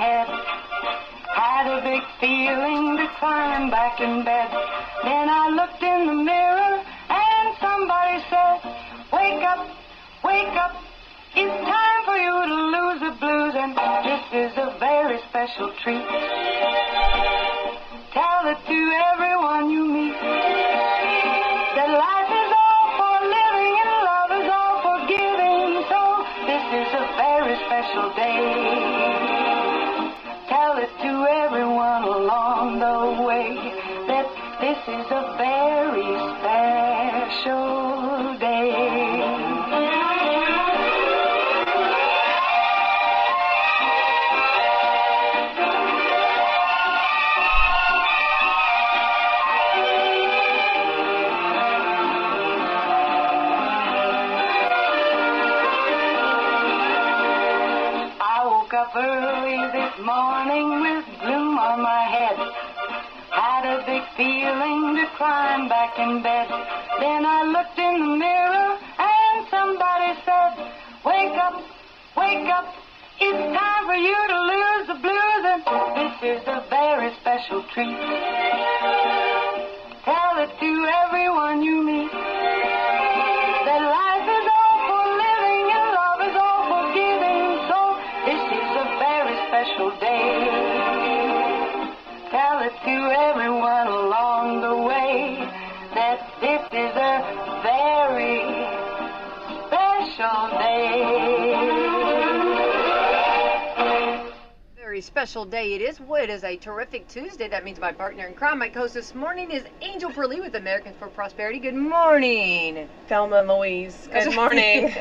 head. Had a big feeling to climb back in bed. Then I looked in the mirror and somebody said, wake up, wake up. It's time for you to lose the blues, and this is a very special treat. Tell it to everyone you meet, that life is all for living and love is all for giving. So this is a very special day. Tell it to everyone along the way that this is a very special day. Up early this morning with gloom on my head. Had a big feeling to climb back in bed. Then I looked in the mirror and somebody said, wake up, wake up. It's time for you to lose the blues, and this is a very special treat. Tell it to everyone you meet, that life is all for living and love is all for giving. So this is a very special day. Tell it to everyone along the way that this is a very special day. Very special day it is. Well, it is a terrific Tuesday. That means my partner in crime, my co-host this morning, is Angel Purlee with Americans for Prosperity. Good morning. Thelma and Louise. Good morning.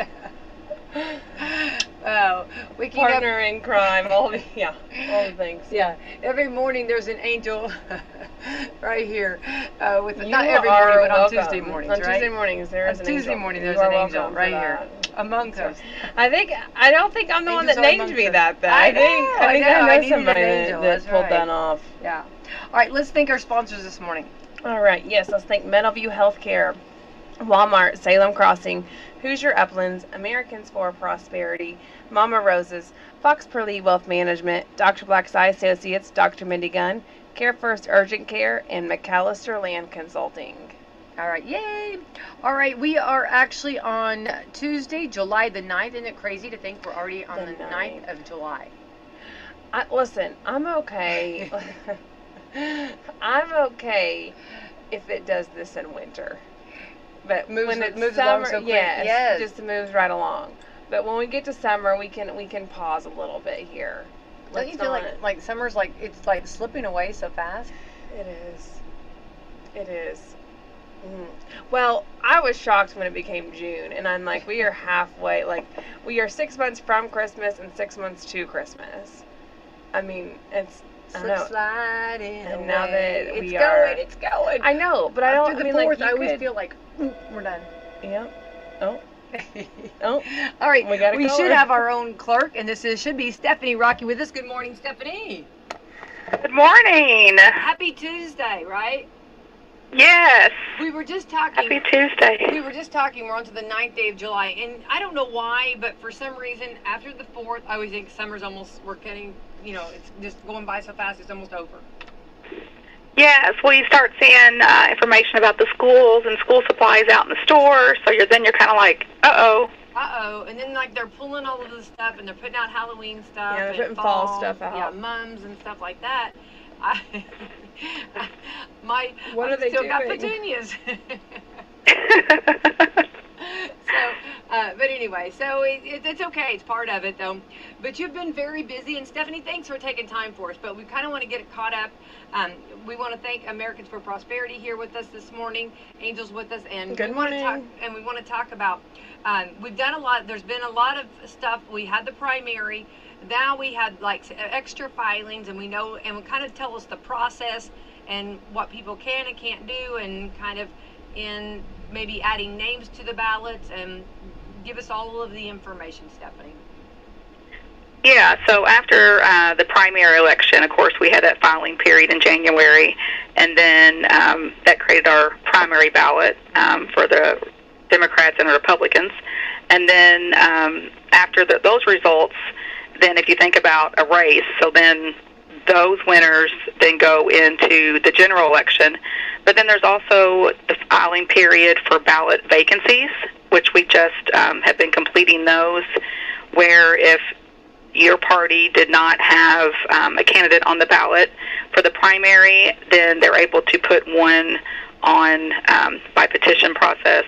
Oh, we keep partner in crime. All the things. Yeah, every morning there's an angel right here. With You not every morning, but on welcome. Tuesday mornings, on right? Tuesday mornings there is on an Tuesday angel. morning there's You an are angel welcome right for here that. amongst us. I don't think I'm the one Angels that are named amongst me us. that. I I think know, I I know needed somebody an angel, that that's pulled right. that off. Yeah. All right, let's thank our sponsors this morning. All right, yes, let's thank Meadowview Healthcare, Walmart, Salem Crossing, Hoosier Uplands, Americans for Prosperity, Mama Roses, Fox Purlee Wealth Management, Dr. Black's Eye Associates, Dr. Mindy Gunn, Care First Urgent Care, and McAllister Land Consulting. All right, yay! All right, we are actually on Tuesday, July the 9th. Isn't it crazy to think we're already on the 9th of July? Listen, I'm okay. I'm okay if it does this in winter. But when it moves along summer, so quick. yes, just moves right along. But when we get to summer, we can pause a little bit here. Don't you feel like summer's like it's like slipping away so fast? It is. It is. Well, I was shocked when it became June, and I'm like, we are halfway. Like, we are 6 months from Christmas and 6 months to Christmas. I mean, it's. I don't know. Sliding And away. now that it's going, it's going. I know, but I don't. After the I mean, fourth, like, I always feel like we're done. Yeah. Oh. Oh. All right. We should her. have our own clerk, and should be Stephanie Rockey with us. Good morning, Stephanie. Good morning. Happy Tuesday, right? Yes. We were just talking. Happy Tuesday. We were just talking. We're on to the 9th day of July, and I don't know why, but for some reason, after the 4th, I always think summer's almost. We're getting. It's just going by so fast. It's almost over. Yes. Well, you start seeing information about the schools and school supplies out in the store, so you're kind of like, uh-oh. And then like they're pulling all of this stuff, and they're putting out Halloween stuff. Yeah, they're and putting fall stuff out. Yeah, mums and stuff like that. What are they still doing? got petunias. But anyway, so it's okay. It's part of it, though. But you've been very busy, and Stephanie, thanks for taking time for us. But we kind of want to get it caught up. We want to thank Americans for Prosperity here with us this morning. Angel's with us, and Good morning. we want to talk about. We've done a lot. There's been a lot of stuff. We had the primary. Now we had like extra filings, and we kind of tell us the process and what people can and can't do, and kind of in maybe adding names to the ballots, and give us all of the information, Stephanie. Yeah, so after the primary election, of course, we had that filing period in January, and then that created our primary ballot for the Democrats and the Republicans. And then after those results, then if you think about a race, so then those winners then go into the general election. But then there's also the filing period for ballot vacancies, which we just have been completing those, where if your party did not have a candidate on the ballot for the primary, then they're able to put one on by petition process,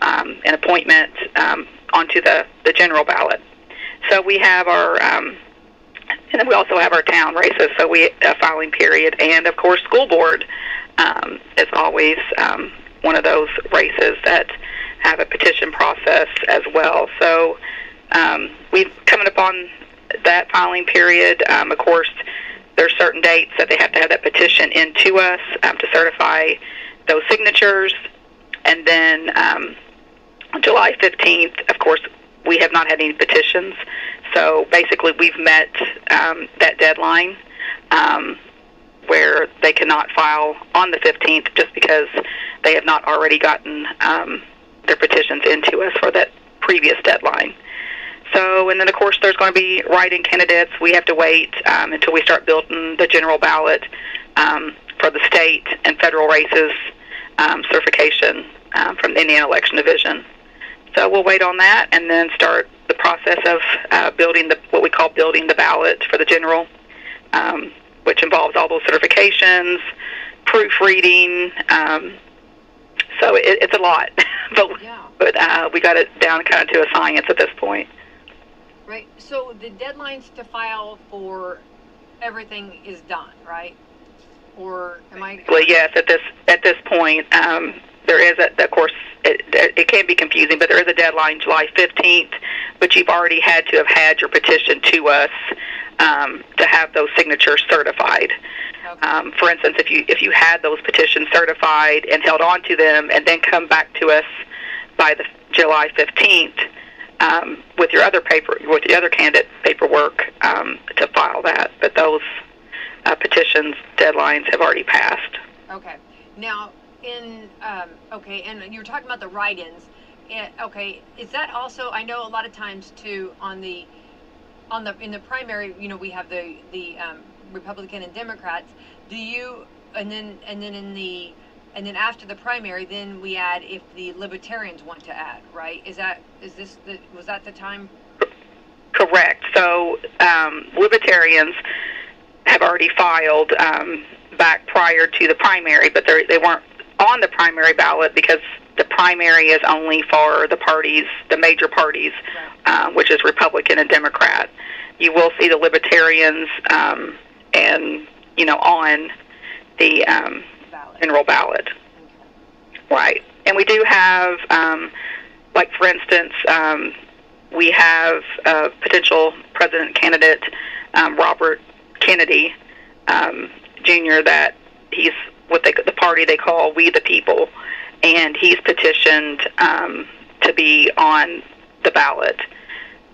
an appointment onto the general ballot. So we have our, and then we also have our town races, so we a filing period, and of course school board is always one of those races that have a petition process as well. So we've coming up on that filing period. Of course, there's certain dates that they have to have that petition into us to certify those signatures, and then on July 15th, of course, we have not had any petitions. So basically, we've met that deadline where they cannot file on the 15th just because they have not already gotten their petitions into us for that previous deadline. So, and then of course there's going to be write-in candidates. We have to wait until we start building the general ballot for the state and federal races certification from the Indiana Election Division. So we'll wait on that and then start the process of building what we call building the ballot for the general, which involves all those certifications, proofreading. So it's a lot, but we got it down kind of to a science at this point. Right. So the deadlines to file for everything is done, right? Or am I? Well, yes. At this point, there is of course it can be confusing, but there is a deadline, July 15th. But you've already had to have had your petition to us to have those signatures certified. Okay. For instance, if you had those petitions certified and held on to them, and then come back to us by the July 15th. With your other candidate paperwork to file that, but those petitions deadlines have already passed. Okay. Now, and you were talking about the write-ins. Okay, is that also? I know a lot of times too in the primary, we have the Republican and Democrats. Do you and then after the primary, then we add if the Libertarians want to add, right? Was that the time? Correct. So Libertarians have already filed back prior to the primary, but they weren't on the primary ballot because the primary is only for the major parties, right. Which is Republican and Democrat. You will see the Libertarians and on the general ballot. Okay. Right. And we do have, like for instance, we have a potential president candidate, Robert Kennedy, Jr., that he's the party they call We the People, and he's petitioned to be on the ballot.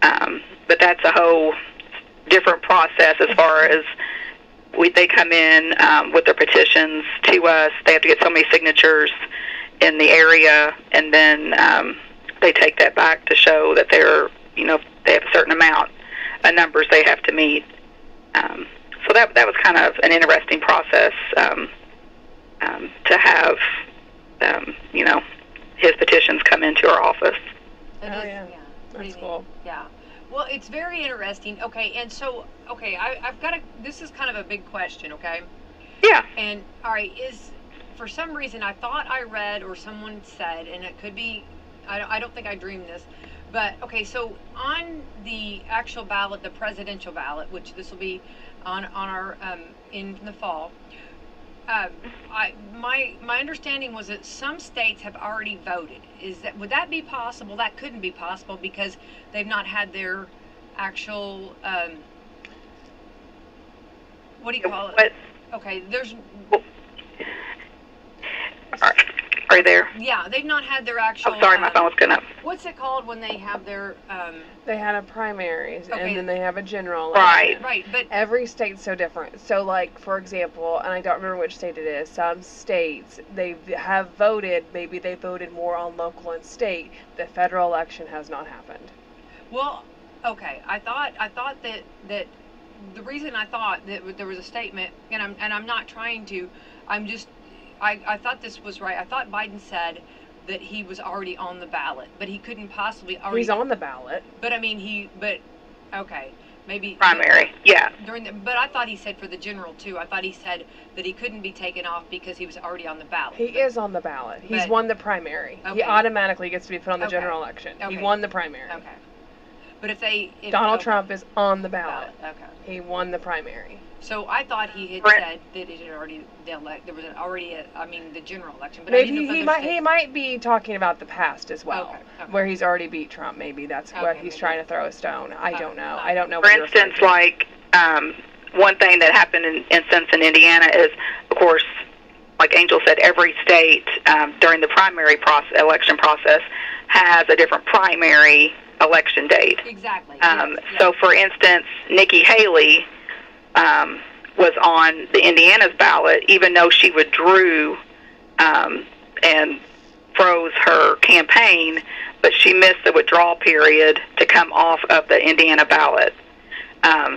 But that's a whole different process as far as they come in with their petitions to us. They have to get so many signatures in the area, and then they take that back to show that they have a certain amount of numbers they have to meet. So that was kind of an interesting process to have, his petitions come into our office. That's cool. Yeah. Well, it's very interesting. Okay, and so, I've got this is kind of a big question, okay? Yeah. And, all right, for some reason, I thought I read or someone said, and it could be, I don't think I dreamed this, but, okay, so on the actual ballot, the presidential ballot, which this will be on our, in the fall, my understanding was that some states have already voted. Would that be possible? That couldn't be possible because they've not had their actual what do you call it? Okay, there's. Are you there? Yeah, they've not had their actual. I'm sorry, my phone was going up. What's it called when they have their? They had a primaries, and then they have a general. Right. Right, but every state's so different. So, like for example, and I don't remember which state it is. Some states they have voted. Maybe they voted more on local and state. The federal election has not happened. Well, Okay, I thought that the reason I thought that there was a statement, and I'm not trying to, I'm just, I thought this was right. I thought Biden said that he was already on the ballot, but he couldn't possibly already. He's on the ballot. But I mean, okay, maybe Primary, yeah. But I thought he said for the general too. I thought he said that he couldn't be taken off because he was already on the ballot. He is on the ballot. He's won the primary. Okay. He automatically gets to be put on the Okay. general election. Okay. He won the primary. Okay. But if Donald Trump is on the ballot. Okay. He won the primary. So I thought he had Right. said that it had already there was the general election. But Maybe I didn't know if he other might states- might be talking about the past as well, Okay. where he's already beat Trump. Maybe that's where Okay, he's maybe. trying to throw a stone. I don't know. I don't know. For what you're instance, referring to. like one thing that happened in instance in Indiana is, of course, like Angel said, every state during the primary election process has a different primary election date. Exactly. So, yes. for instance, Nikki Haley was on the Indiana's ballot, even though she withdrew and froze her campaign, but she missed the withdrawal period to come off of the Indiana ballot.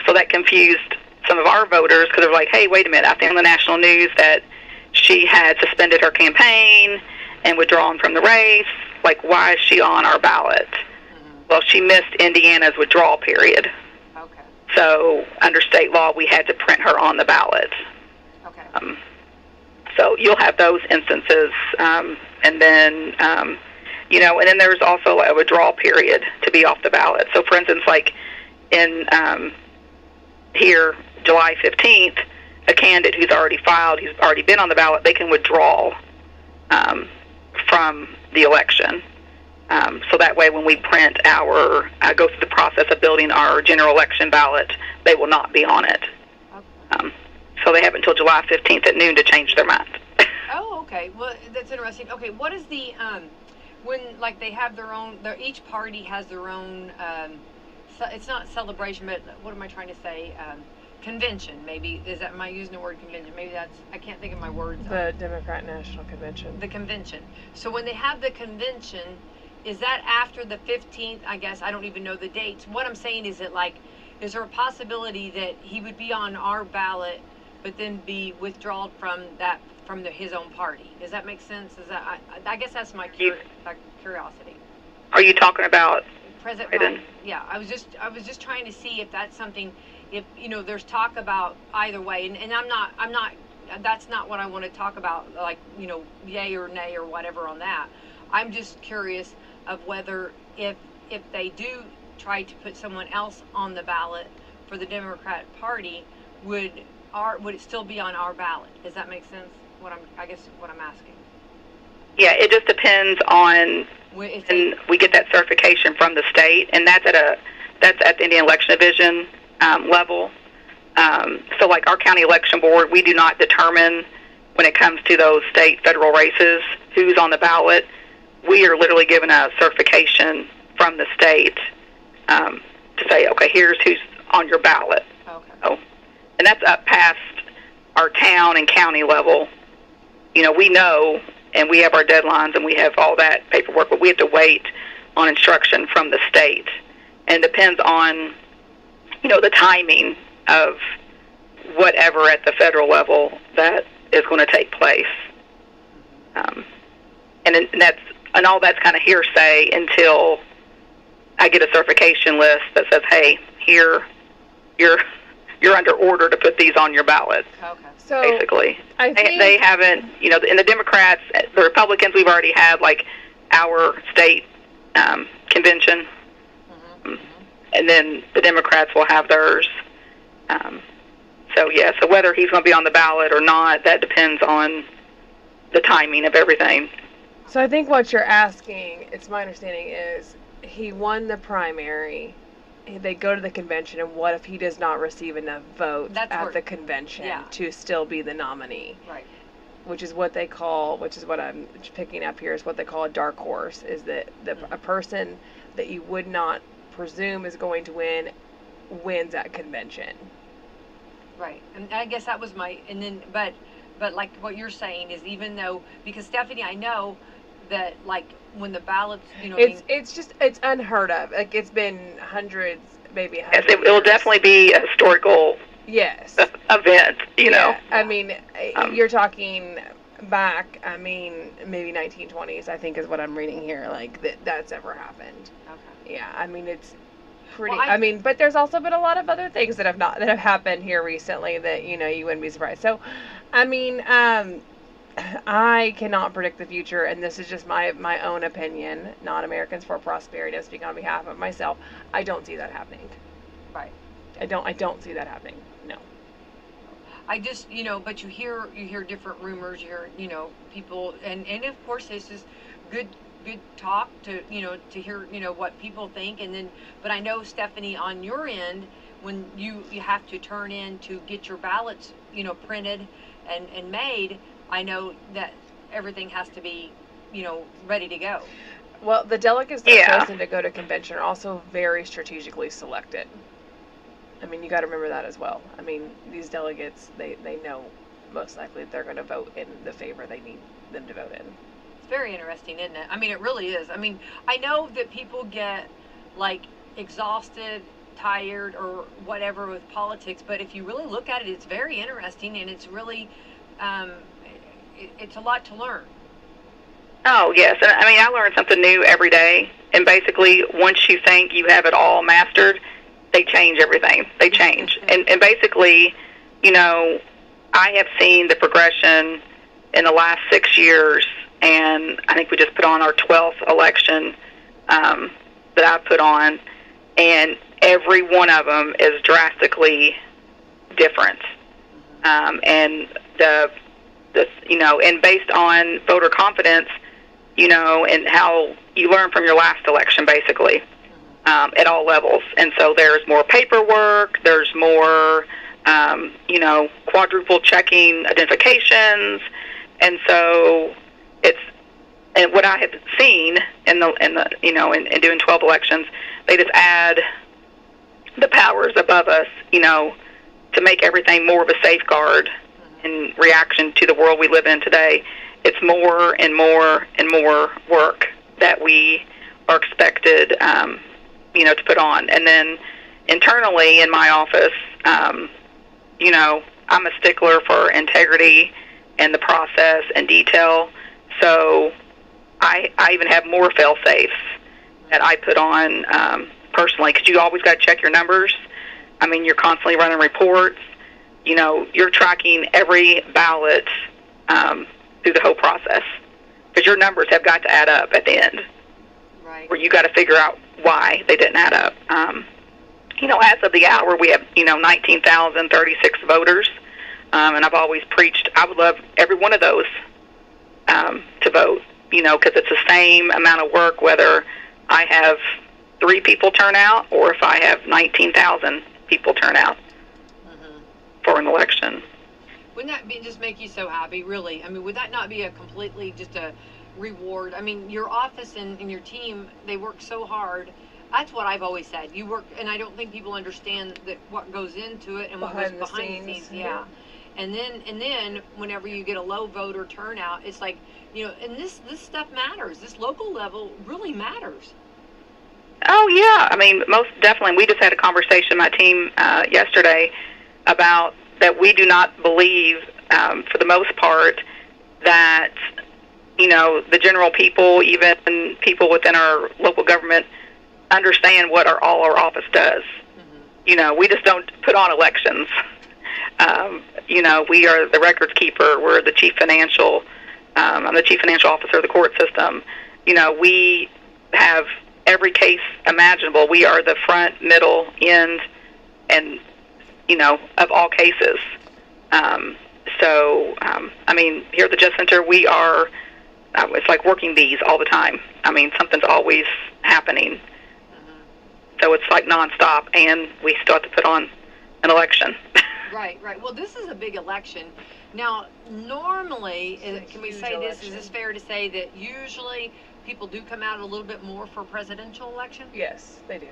So that confused some of our voters because they're like, hey, wait a minute, I think on the national news that she had suspended her campaign and withdrawn from the race. Like, why is she on our ballot? Well, she missed Indiana's withdrawal period. Okay. So under state law, we had to print her on the ballot. Okay. So you'll have those instances, and then, and then there's also a withdrawal period to be off the ballot. So, for instance, like in here, July 15th, a candidate who's already filed, who's already been on the ballot, they can withdraw from the election. So that way, when we print go through the process of building our general election ballot, they will not be on it. Okay. So they have until July 15th at noon to change their mind. Oh, okay. Well, that's interesting. Okay, what is the when like they have their own? Each party has their own. It's not celebration, but what am I trying to say? Convention, maybe. Am I using the word convention? Maybe that's. I can't think of my words. The Democrat National Convention. The convention. So when they have the convention, is that after the 15th? I guess I don't even know the dates. What I'm saying is that is there a possibility that he would be on our ballot, but then be withdrawn from his own party? Does that make sense? Is that I guess that's my curiosity. Are you talking about President Biden? Biden? Yeah, I was just trying to see if that's something. If there's talk about either way, and I'm not. That's not what I want to talk about. Yay or nay or whatever on that. I'm just curious of whether if they do try to put someone else on the ballot for the Democrat Party, would it still be on our ballot? Does that make sense? What I'm asking. Yeah, it just depends on when we get that certification from the state, and that's at the Indian Election Division level. So, like our county election board, we do not determine when it comes to those state federal races who's on the ballot. We are literally given a certification from the state to say, okay, here's who's on your ballot. Okay. So, and that's up past our town and county level. We know, and we have our deadlines, and we have all that paperwork, but we have to wait on instruction from the state. And it depends on, the timing of whatever at the federal level that is going to take place. And all that's kind of hearsay until I get a certification list that says, hey, here, you're under order to put these on your ballot. Okay. So basically, I think they haven't. In the Democrats, the Republicans, we've already had our state convention, and then the Democrats will have theirs. So whether he's going to be on the ballot or not, that depends on the timing of everything. So I think what you're asking, it's my understanding, is he won the primary. They go to the convention, and what if he does not receive enough votes at the convention to still be the nominee? Right. Which is what they call, which is what I'm picking up here, is what they call a dark horse, is that a person that you would not presume is going to win wins at convention. Right. And I guess that was but like what you're saying is, even though, because Stephanie, I know that, like, when the ballots, It's unheard of. Like, it's been hundreds, maybe hundreds. Yes, it will definitely be a historical yes event, you know. I mean, you're talking back, I mean, maybe 1920s, I think is what I'm reading here, like, that's ever happened. Okay. Yeah, I mean, it's pretty, Well, I mean, but there's also been a lot of other things that have happened here recently that, you wouldn't be surprised. So, I mean, I cannot predict the future, and this is just my own opinion, not Americans for Prosperity. I'm speaking on behalf of myself. I don't see that happening. Right. I don't see that happening. No. I just, but you hear different rumors, you hear, people, and of course this is good talk to, to hear, what people think, and then, but I know, Stephanie, on your end, when you have to turn in to get your ballots, printed and made, I know that everything has to be, ready to go. Well, the delegates that are chosen to go to convention are also very strategically selected. I mean, you got to remember that as well. I mean, these delegates, they know most likely they're going to vote in the favor they need them to vote in. It's very interesting, isn't it? I mean, it really is. I mean, I know that people get, like, exhausted, tired, or whatever with politics, but if you really look at it, it's very interesting, and it's really, it's a lot to learn. Oh, yes. And I mean, I learn something new every day. And basically, once you think you have it all mastered, they change everything. They change. And basically, I have seen the progression in the last 6 years, and I think we just put on our 12th election that I put on, and every one of them is drastically different. And and based on voter confidence, and how you learn from your last election, basically, at all levels. And so there's more paperwork, there's more, quadruple checking identifications, and so and what I have seen in doing 12 elections, they just add the powers above us, to make everything more of a safeguard in reaction to the world we live in today. It's more and more and more work that we are expected, to put on. And then internally in my office, I'm a stickler for integrity and the process and detail. So I even have more fail-safes that I put on personally, because you always got to check your numbers. I mean, you're constantly running reports. You're tracking every ballot through the whole process, because your numbers have got to add up at the end. Right. Where you got to figure out why they didn't add up. As of the hour, we have 19,036 voters, and I've always preached I would love every one of those to vote. Because it's the same amount of work whether I have 3 people turn out or if I have 19,000 people turn out for an election. Wouldn't that just make you so happy, really? I mean, would that not be a completely just a reward? I mean, your office and your team, they work so hard. That's what I've always said. You work, and I don't think people understand that what goes into it and what goes behind the scenes. Yeah. And then whenever you get a low voter turnout, it's like, and this stuff matters. This local level really matters. Oh, yeah. I mean, most definitely. We just had a conversation, my team, yesterday, about that we do not believe, for the most part, that, the general people, even people within our local government, understand what all our office does. We just don't put on elections. We are the records keeper. We're the chief financial. I'm the chief financial officer of the court system. We have every case imaginable. We are the front, middle, end, and of all cases. I mean, here at the Justice Center, we are. It's like working bees all the time. I mean, something's always happening. So it's like nonstop, and we still have to put on an election. Right. Well, this is a big election. Now, normally, can we say this? Is this fair to say that usually people do come out a little bit more for a presidential election? Yes, they do.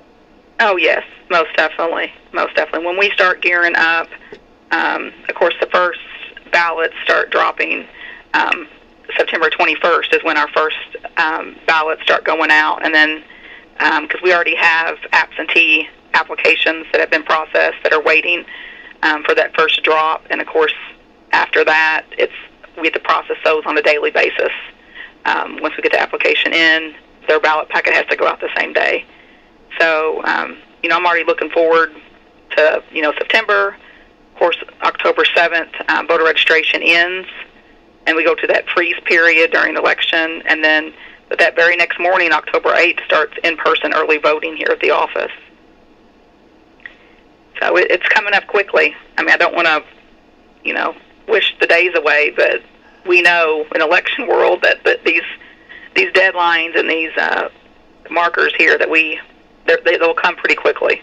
Oh, yes, most definitely. Most definitely. When we start gearing up, of course, the first ballots start dropping September 21st is when our first ballots start going out, and then because we already have absentee applications that have been processed that are waiting for that first drop, and of course after that we have to process those on a daily basis. Once we get the application in, their ballot packet has to go out the same day. So I'm already looking forward to September. Of course, October 7th, voter registration ends, and we go to that freeze period during the election, and then that very next morning, October 8th, starts in-person early voting here at the office. So it's coming up quickly. I mean, I don't want to, wish the days away, but we know in election world that these deadlines and these markers here that they'll come pretty quickly.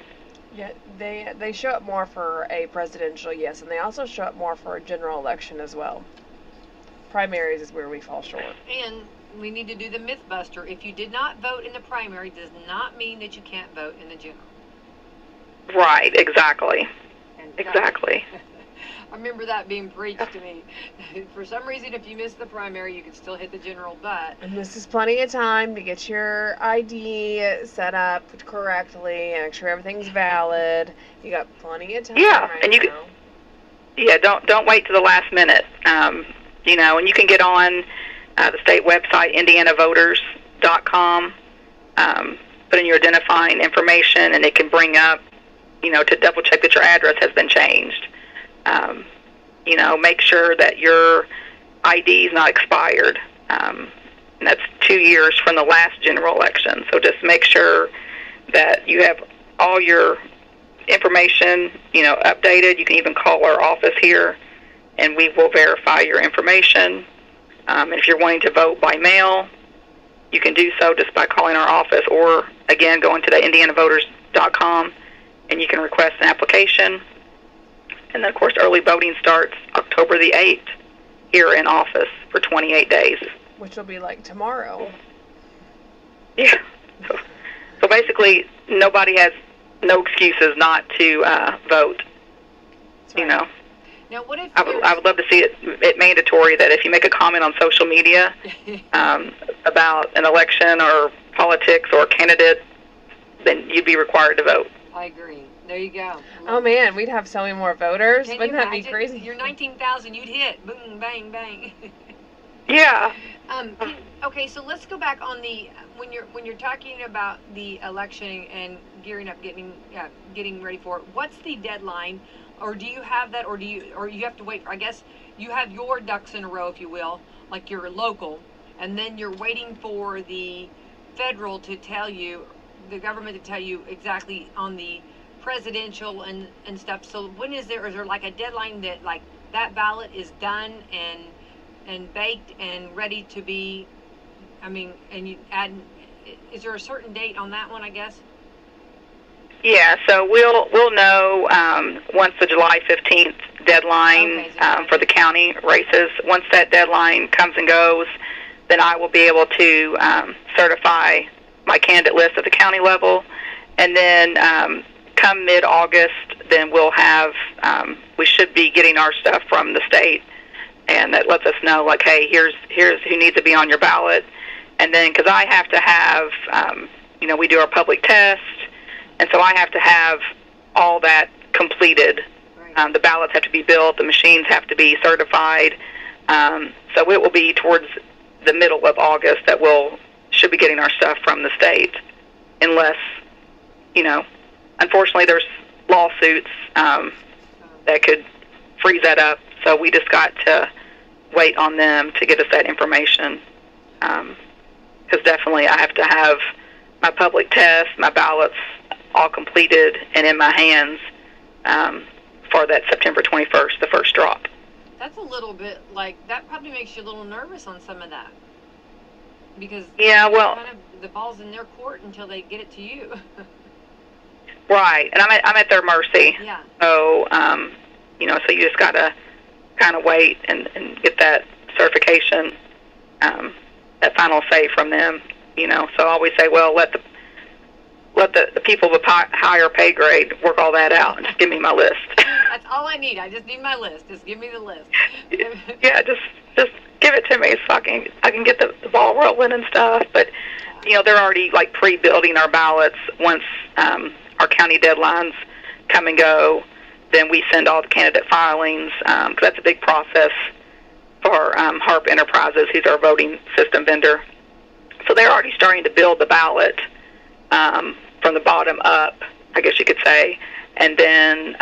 Yeah, they show up more for a presidential, yes, and they also show up more for a general election as well. Primaries is where we fall short. And we need to do the Mythbuster. If you did not vote in the primary, does not mean that you can't vote in the general. Right, exactly. Exactly. I remember that being preached to me. For some reason, if you missed the primary, you could still hit the general, but... And this is plenty of time to get your ID set up correctly and make sure everything's valid. You got plenty of time and you now. Don't wait to the last minute. And you can get on the state website, indianavoters.com, put in your identifying information, and it can bring up, to double check that your address has been changed. Make sure that your ID is not expired. And that's 2 years from the last general election. So just make sure that you have all your information, updated. You can even call our office here, and we will verify your information. And if you're wanting to vote by mail, you can do so just by calling our office, or, again, going to the indianavoters.com, and you can request an application. And then, of course, early voting starts October the 8th here in office for 28 days. Which will be like tomorrow. Yeah. So basically, nobody has no excuses not to vote. That's right. Now, what if I would love to see it mandatory that if you make a comment on social media about an election or politics or a candidate, then you'd be required to vote. I agree. There you go. Oh, man, we'd have so many more voters. Wouldn't that be crazy? You're 19,000, you'd hit. Boom, bang, bang. Yeah. Okay, so let's go back on the when you're talking about the election and gearing up, getting ready for it. What's the deadline, or do you have that, or you have to wait? I guess you have your ducks in a row, if you will, like your local, and then you're waiting for the federal to tell you, the government to tell you exactly on the presidential and stuff. So when is there like a deadline that like that ballot is done and baked and ready to be, and you add, is there a certain date on that one, I guess? Yeah, so we'll know once the July 15th deadline for the county races. Once that deadline comes and goes, then I will be able to certify my candidate list at the county level, and then come mid-August, then we'll have, we should be getting our stuff from the state, and that lets us know, like, hey, here's who needs to be on your ballot. And then, because I have to have, we do our public test, and so I have to have all that completed. Right. The ballots have to be built, the machines have to be certified, so it will be towards the middle of August that should be getting our stuff from the state, unless, unfortunately there's lawsuits that could freeze that up, so we just got to wait on them to get us that information, because definitely I have to have my public test, my ballots all completed and in my hands for that September 21st, the first drop. That's a little bit that probably makes you a little nervous on some of that, because the ball's in their court until they get it to you. Right, and I'm at their mercy. Yeah. So so you just gotta kind of wait and get that certification, that final say from them. So I always say, well, let the people with higher pay grade work all that out, and just give me my list. That's all I need. I just need my list. Just give me the list. Yeah, just just give it to me so I can get the ball rolling and stuff. But, they're already, like, pre-building our ballots once our county deadlines come and go. Then we send all the candidate filings, because that's a big process for Harp Enterprises, who's our voting system vendor. So they're already starting to build the ballot from the bottom up, I guess you could say. And then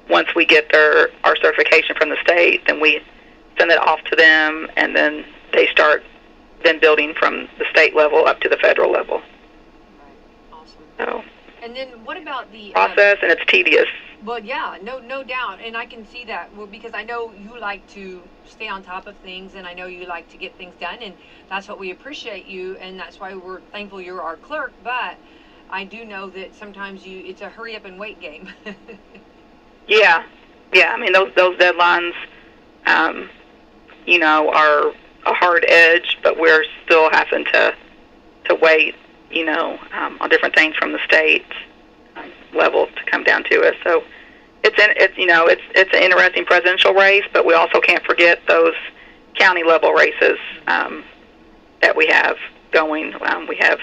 once we get our certification from the state, then we send it off to them, and then they start then building from the state level up to the federal level. Right. Awesome. So, and then what about the process? And it's tedious. Well, yeah, no doubt, and I can see that. Well, because I know you like to stay on top of things, and I know you like to get things done, and that's what we appreciate you, and that's why we're thankful you're our clerk. But I do know that sometimes it's a hurry up and wait game. Yeah. I mean, those deadlines, are a hard edge, but we're still having to wait, on different things from the state level to come down to us. So it's an interesting presidential race, but we also can't forget those county level races that we have going. We have,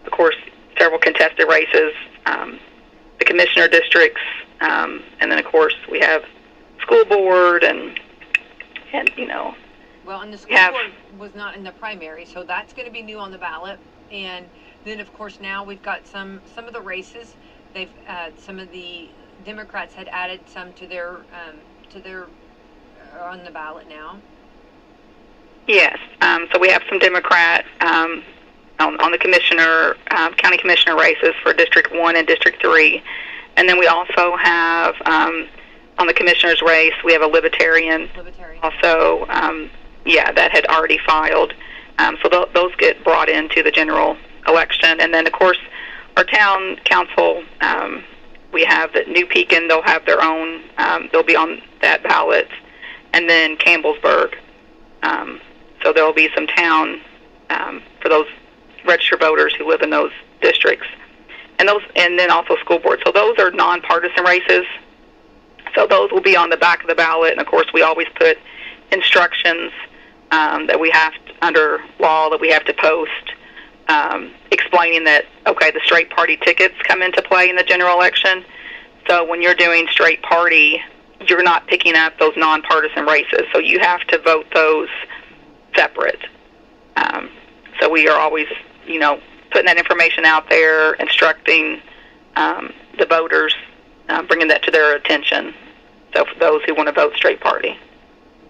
of course, several contested races, the commissioner districts, and then of course we have school board and Well, and the school board was not in the primary, so that's going to be new on the ballot. And then, of course, now we've got some of the races. They've some of the Democrats had added some to their on the ballot now. Yes. So we have some Democrat on the commissioner, county commissioner races for District 1 and District 3. And then we also have, on the commissioner's race, we have a Libertarian. Also, that had already filed. So those get brought into the general election. And then, of course, our town council, we have the New Pekin, they'll have their own, they'll be on that ballot. And then Campbellsburg. So there will be some town for those registered voters who live in those districts. And then also school board. So those are nonpartisan races. So those will be on the back of the ballot. And, of course, we always put instructions that we have under law that we have to post explaining that, okay, the straight party tickets come into play in the general election. So when you're doing straight party, you're not picking up those nonpartisan races. So you have to vote those separate. So we are always, putting that information out there, instructing the voters, bringing that to their attention. So for those who want to vote straight party.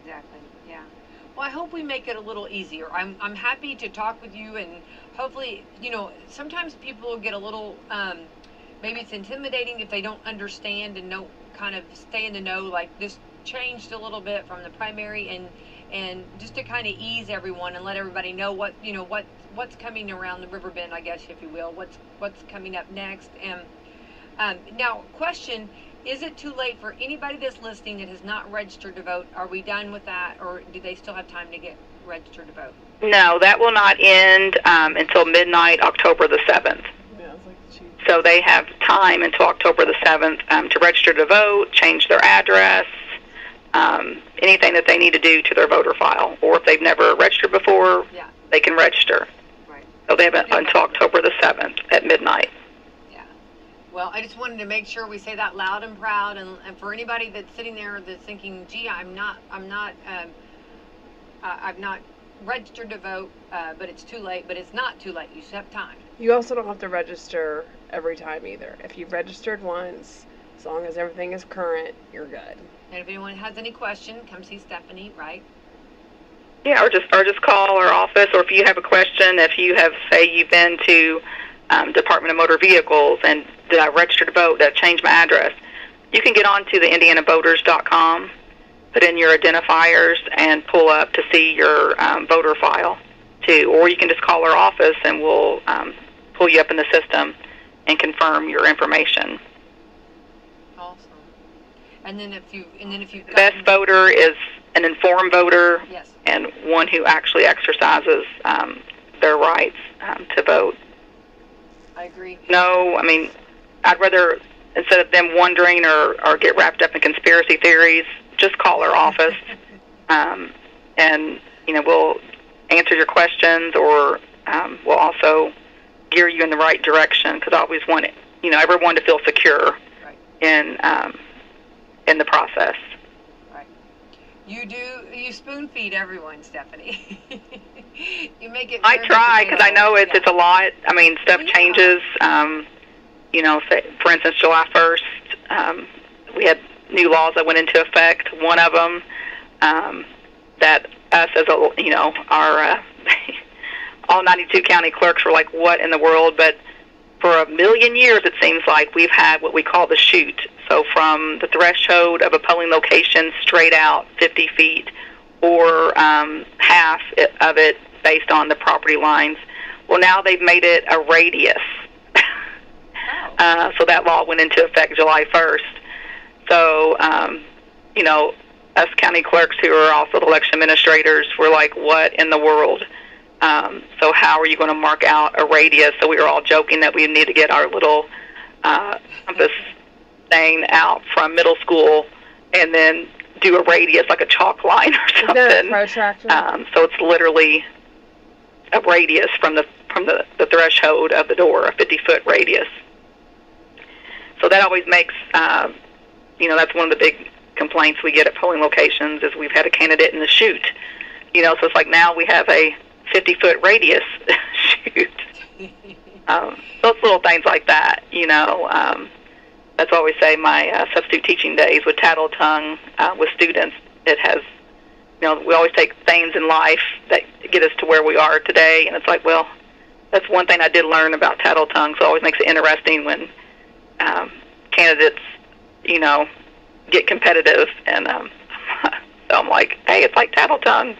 Exactly. Yeah. Well, I hope we make it a little easier. I'm happy to talk with you, and hopefully, sometimes people will get a little, maybe it's intimidating if they don't understand and don't kind of stay in the know. Like, this changed a little bit from the primary, and just to kind of ease everyone and let everybody know what's coming around the river bend, I guess, if you will, what's coming up next. And now, question: is it too late for anybody that's listening that has not registered to vote? Are we done with that, or do they still have time to get registered to vote? No, that will not end until midnight, October the 7th. So they have time until October the 7th to register to vote, change their address, anything that they need to do to their voter file. Or if they've never registered before, they can register. Right. So they have until October the 7th at midnight. Well, I just wanted to make sure we say that loud and proud, and for anybody that's sitting there that's thinking, "Gee, I've not registered to vote, but it's too late." But it's not too late. You still have time. You also don't have to register every time either. If you've registered once, as long as everything is current, you're good. And if anyone has any question, come see Stephanie, right? Yeah, or just call our office, or if you have a question, if you have, say, you've been to Department of Motor Vehicles and did I register to vote, did I change my address, you can get on to the IndianaVoters.com, put in your identifiers, and pull up to see your voter file, too. Or you can just call our office, and we'll pull you up in the system and confirm your information. Awesome. And then if you the best voter is an informed voter, yes, and one who actually exercises their rights to vote. I agree. No, I mean, I'd rather, instead of them wondering or get wrapped up in conspiracy theories, just call our office. and we'll answer your questions, or we'll also gear you in the right direction, because I always want everyone to feel secure in the process. Right. You spoon feed everyone, Stephanie. You make it. I try, because I know it's a lot. I mean, stuff changes. For instance, July 1st, we had new laws that went into effect. One of them that us as our all 92 county clerks were like, what in the world? But for a million years, it seems like, we've had what we call the chute. So from the threshold of a polling location straight out 50 feet, or half of it based on the property lines. Well, now they've made it a radius. So that law went into effect July 1st. So, us county clerks who are also the election administrators were like, what in the world? So how are you going to mark out a radius? So we were all joking that we need to get our little compass thing out from middle school and then do a radius, like a chalk line or something. Is that a protractor? So it's literally a radius from the threshold of the door, a 50-foot radius. So that always makes, that's one of the big complaints we get at polling locations, is we've had a candidate in the chute. So it's like, now we have a 50-foot radius chute. So it's little things like that, That's why we say my substitute teaching days with tattle tongue with students. It has, we always take things in life that get us to where we are today, and it's like, well, that's one thing I did learn about tattle tongue. So it always makes it interesting when candidates, get competitive, and so I'm like, hey, it's like tattle tongue.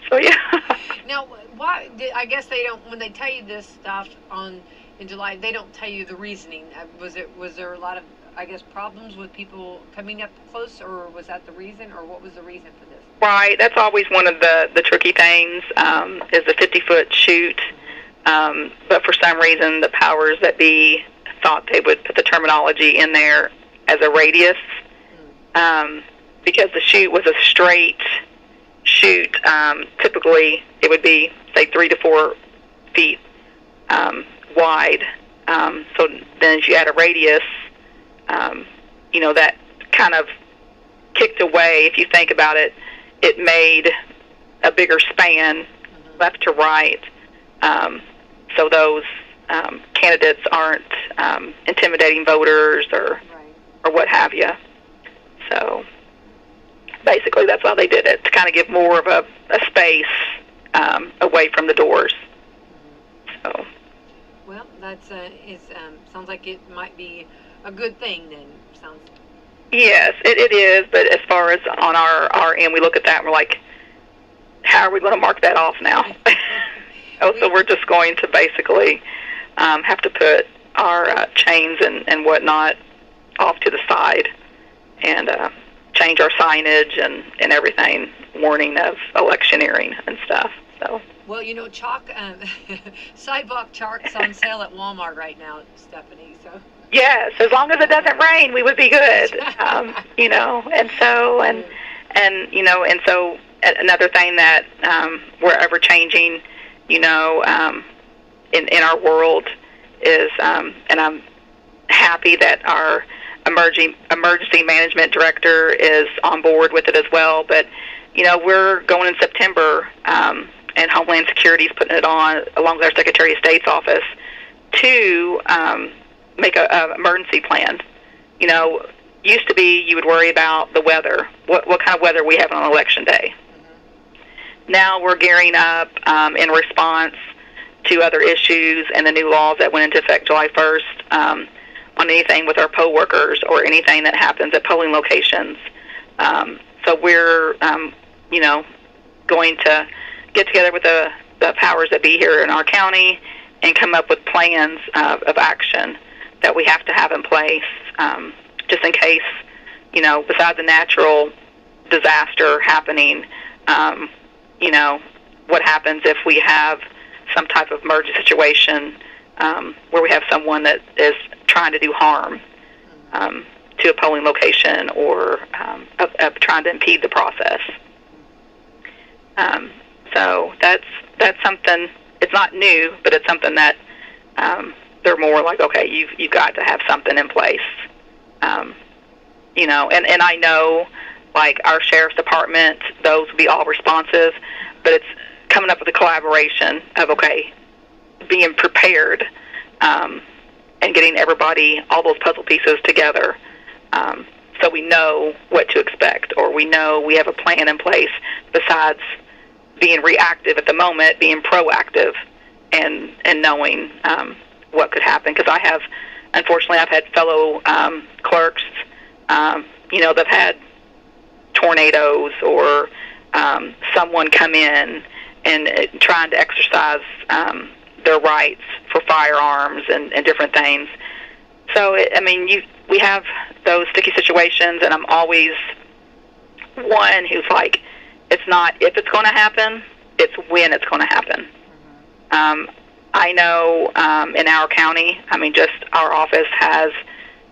So yeah. Now, why? I guess they don't. When they tell you this stuff in July, they don't tell you the reasoning. Was there a lot of, I guess, problems with people coming up close, or was that the reason, or what was the reason for this? Right. That's always one of the tricky things, is the 50-foot chute. But for some reason, the powers that be thought they would put the terminology in there as a radius, because the chute was a straight chute. Typically, it would be, say, 3 to 4 feet wide. So then as you add a radius, that kind of kicked away. If you think about it, it made a bigger span left to right. So those candidates aren't intimidating voters or what have you. So basically, that's why they did it, to kind of give more of a space away from the doors. So. Well, that's sounds like it might be a good thing then. Sounds. Yes, it is. But as far as on our end, we look at that and we're like, how are we going to mark that off now? So we're just going to basically have to put our chains and whatnot off to the side, and change our signage and everything, warning of electioneering and stuff. So. Well, chalk, sidewalk chalk's on sale at Walmart right now, Stephanie. So. Yes, as long as it doesn't rain, we would be good. And so another thing that we're ever changing, in our world is, and I'm happy that our emergency management director is on board with it as well. But we're going in September, and Homeland Security is putting it on, along with our Secretary of State's office, to make a emergency plan. Used to be you would worry about the weather, what kind of weather we have on election day. Now we're gearing up in response to other issues and the new laws that went into effect July 1st on anything with our poll workers or anything that happens at polling locations. So we're, going to get together with the powers that be here in our county and come up with plans of action that we have to have in place, just in case, besides a natural disaster happening, what happens if we have some type of emergency situation where we have someone that is trying to do harm to a polling location or of trying to impede the process. So that's something. It's not new, but it's something that they're more like, okay, you've got to have something in place. You know, and I know, like our sheriff's department, those will be all responsive, but it's coming up with a collaboration of, okay, being prepared and getting everybody, all those puzzle pieces together, so we know what to expect, or we know we have a plan in place besides being reactive at the moment, being proactive and knowing what could happen. Because unfortunately, I've had fellow clerks, you know, that had tornadoes or someone come in and trying to exercise their rights for firearms and different things. So, we have those sticky situations, and I'm always one who's like, it's not if it's going to happen, it's when it's going to happen. I know in our county, just our office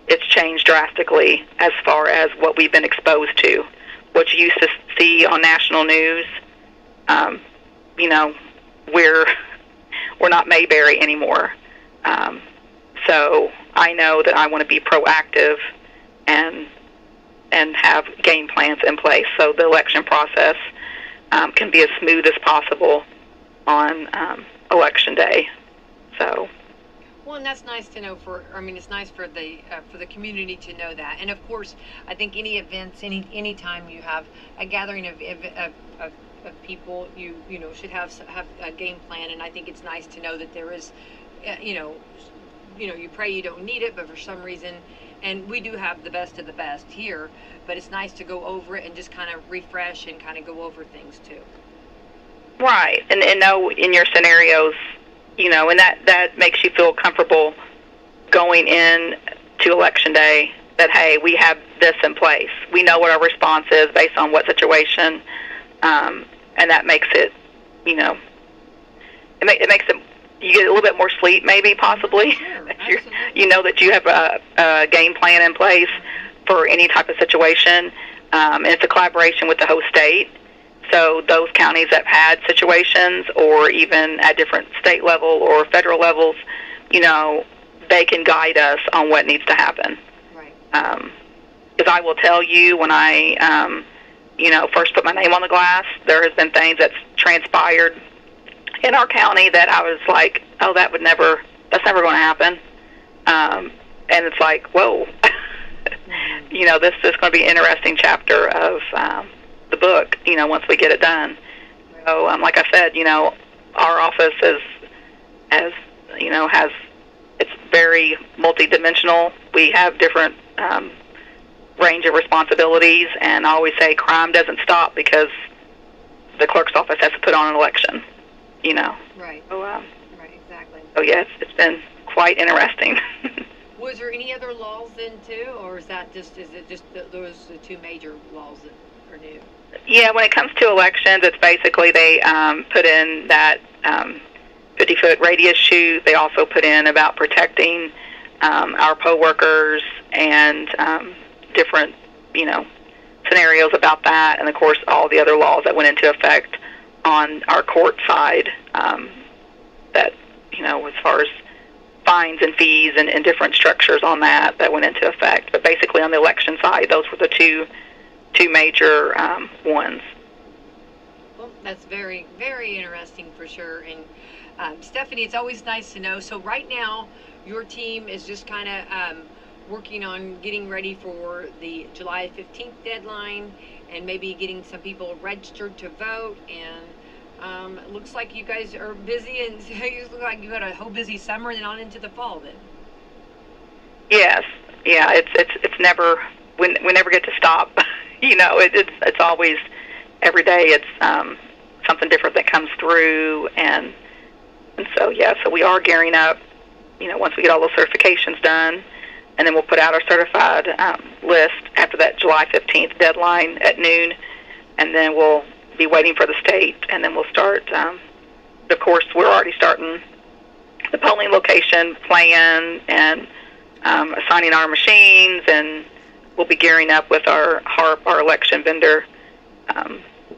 it's changed drastically as far as what we've been exposed to. What you used to see on national news, you know, we're not Mayberry anymore. So I know that I want to be proactive and have game plans in place so the election process can be as smooth as possible on election day. So. Well, and that's nice to know. It's nice for the community to know that. And of course, I think any events, any time you have a gathering of people, you should have a game plan. And I think it's nice to know that there is, you pray you don't need it, but for some reason, and we do have the best of the best here, but it's nice to go over it and just kind of refresh and kind of go over things too. Right, and know in your scenarios, and that makes you feel comfortable going in to Election Day that, hey, we have this in place. We know what our response is based on what situation, and that makes it, it makes it, you get a little bit more sleep maybe, possibly. Sure, you know that you have a game plan in place for any type of situation, and it's a collaboration with the host state. So those counties that have had situations, or even at different state level or federal levels, they can guide us on what needs to happen. Right. Because I will tell you, when I, first put my name on the glass, there has been things that's transpired in our county that I was like, oh, that's never going to happen. And it's like, whoa, this is going to be an interesting chapter of the book, once we get it done. So, like I said, our office has it's very multidimensional. We have different range of responsibilities, and I always say crime doesn't stop because the clerk's office has to put on an election, Right. So, right, exactly. So, yes, it's been quite interesting. Was there any other laws then, too, or is it just those the two major laws that are new? Yeah, when it comes to elections, it's basically they put in that 50-foot radius chute. They also put in about protecting our poll workers and different, scenarios about that. And, of course, all the other laws that went into effect on our court side that, as far as fines and fees and different structures on that went into effect. But basically on the election side, those were the two major ones. Well, that's very, very interesting for sure. And Stephanie, it's always nice to know. So right now, your team is just kind of working on getting ready for the July 15th deadline, and maybe getting some people registered to vote. And it looks like you guys are busy, and you look like you got a whole busy summer and on into the fall then. Yes, yeah, it's never, we never get to stop. It's always, every day it's something different that comes through, and so, yeah, so we are gearing up, once we get all those certifications done, and then we'll put out our certified list after that July 15th deadline at noon, and then we'll be waiting for the state, and then we'll start, of course, we're already starting the polling location plan and assigning our machines, and we'll be gearing up with our HARP, our election vendor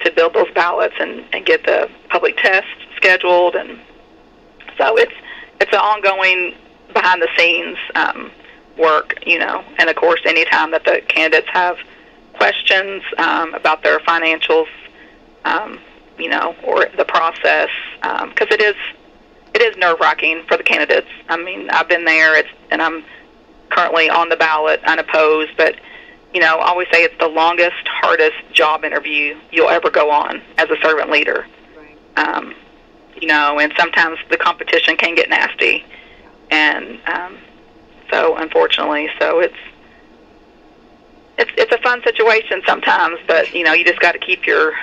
to build those ballots and get the public tests scheduled. And so it's an ongoing behind-the-scenes work, And, of course, anytime that the candidates have questions about their financials, or the process, because it is nerve-wracking for the candidates. I mean, I've been there, and I'm currently on the ballot unopposed, but, I always say it's the longest, hardest job interview you'll ever go on as a servant leader. Right. And sometimes the competition can get nasty, and so unfortunately, it's a fun situation sometimes, but you just got to keep your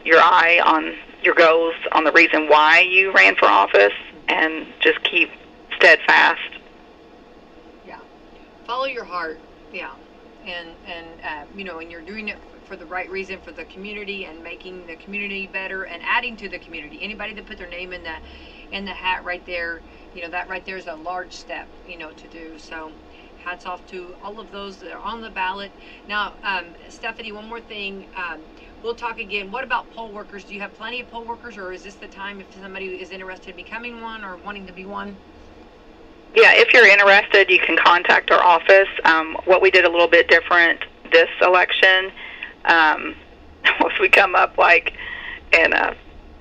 eye on your goals, on the reason why you ran for office, and just keep steadfast. Yeah, follow your heart. Yeah, and you're doing it for the right reason, for the community, and making the community better and adding to the community. Anybody that put their name in the hat right there, that right there is a large step, to do. So hats off to all of those that are on the ballot. Now, Stephanie, one more thing. We'll talk again. What about poll workers? Do you have plenty of poll workers, or is this the time if somebody is interested in becoming one or wanting to be one? Yeah, if you're interested, you can contact our office. What we did a little bit different this election was we come up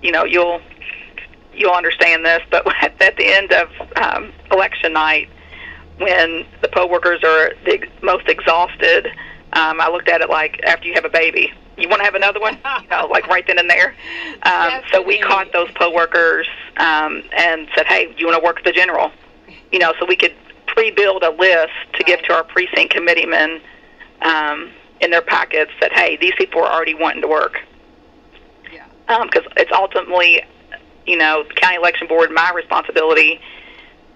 you'll understand this, but at the end of election night, when the poll workers are the most exhausted, I looked at it like after you have a baby. You want to have another one? Like right then and there. So we caught those poll workers and said, hey, you want to work the general? So we could pre-build a list to give to our precinct committeemen in their packets that, hey, these people are already wanting to work. Yeah. Because it's ultimately, the county election board, my responsibility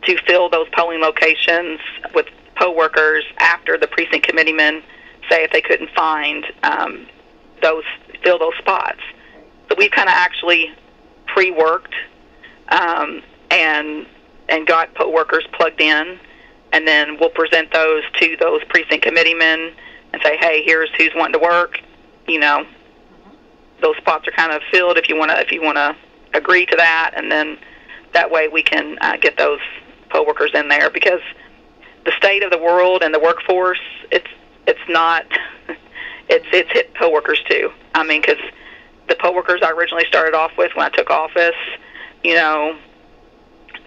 to fill those polling locations with poll workers after the precinct committeemen say if they couldn't find fill those spots. So we've kind of actually pre-worked and got poll workers plugged in, and then we'll present those to those precinct committeemen and say, hey, here's who's wanting to work. Those spots are kind of filled if you want to agree to that, and then that way we can get those poll workers in there, because the state of the world and the workforce, it's not it's hit poll workers too. I mean, because the poll workers I originally started off with when I took office,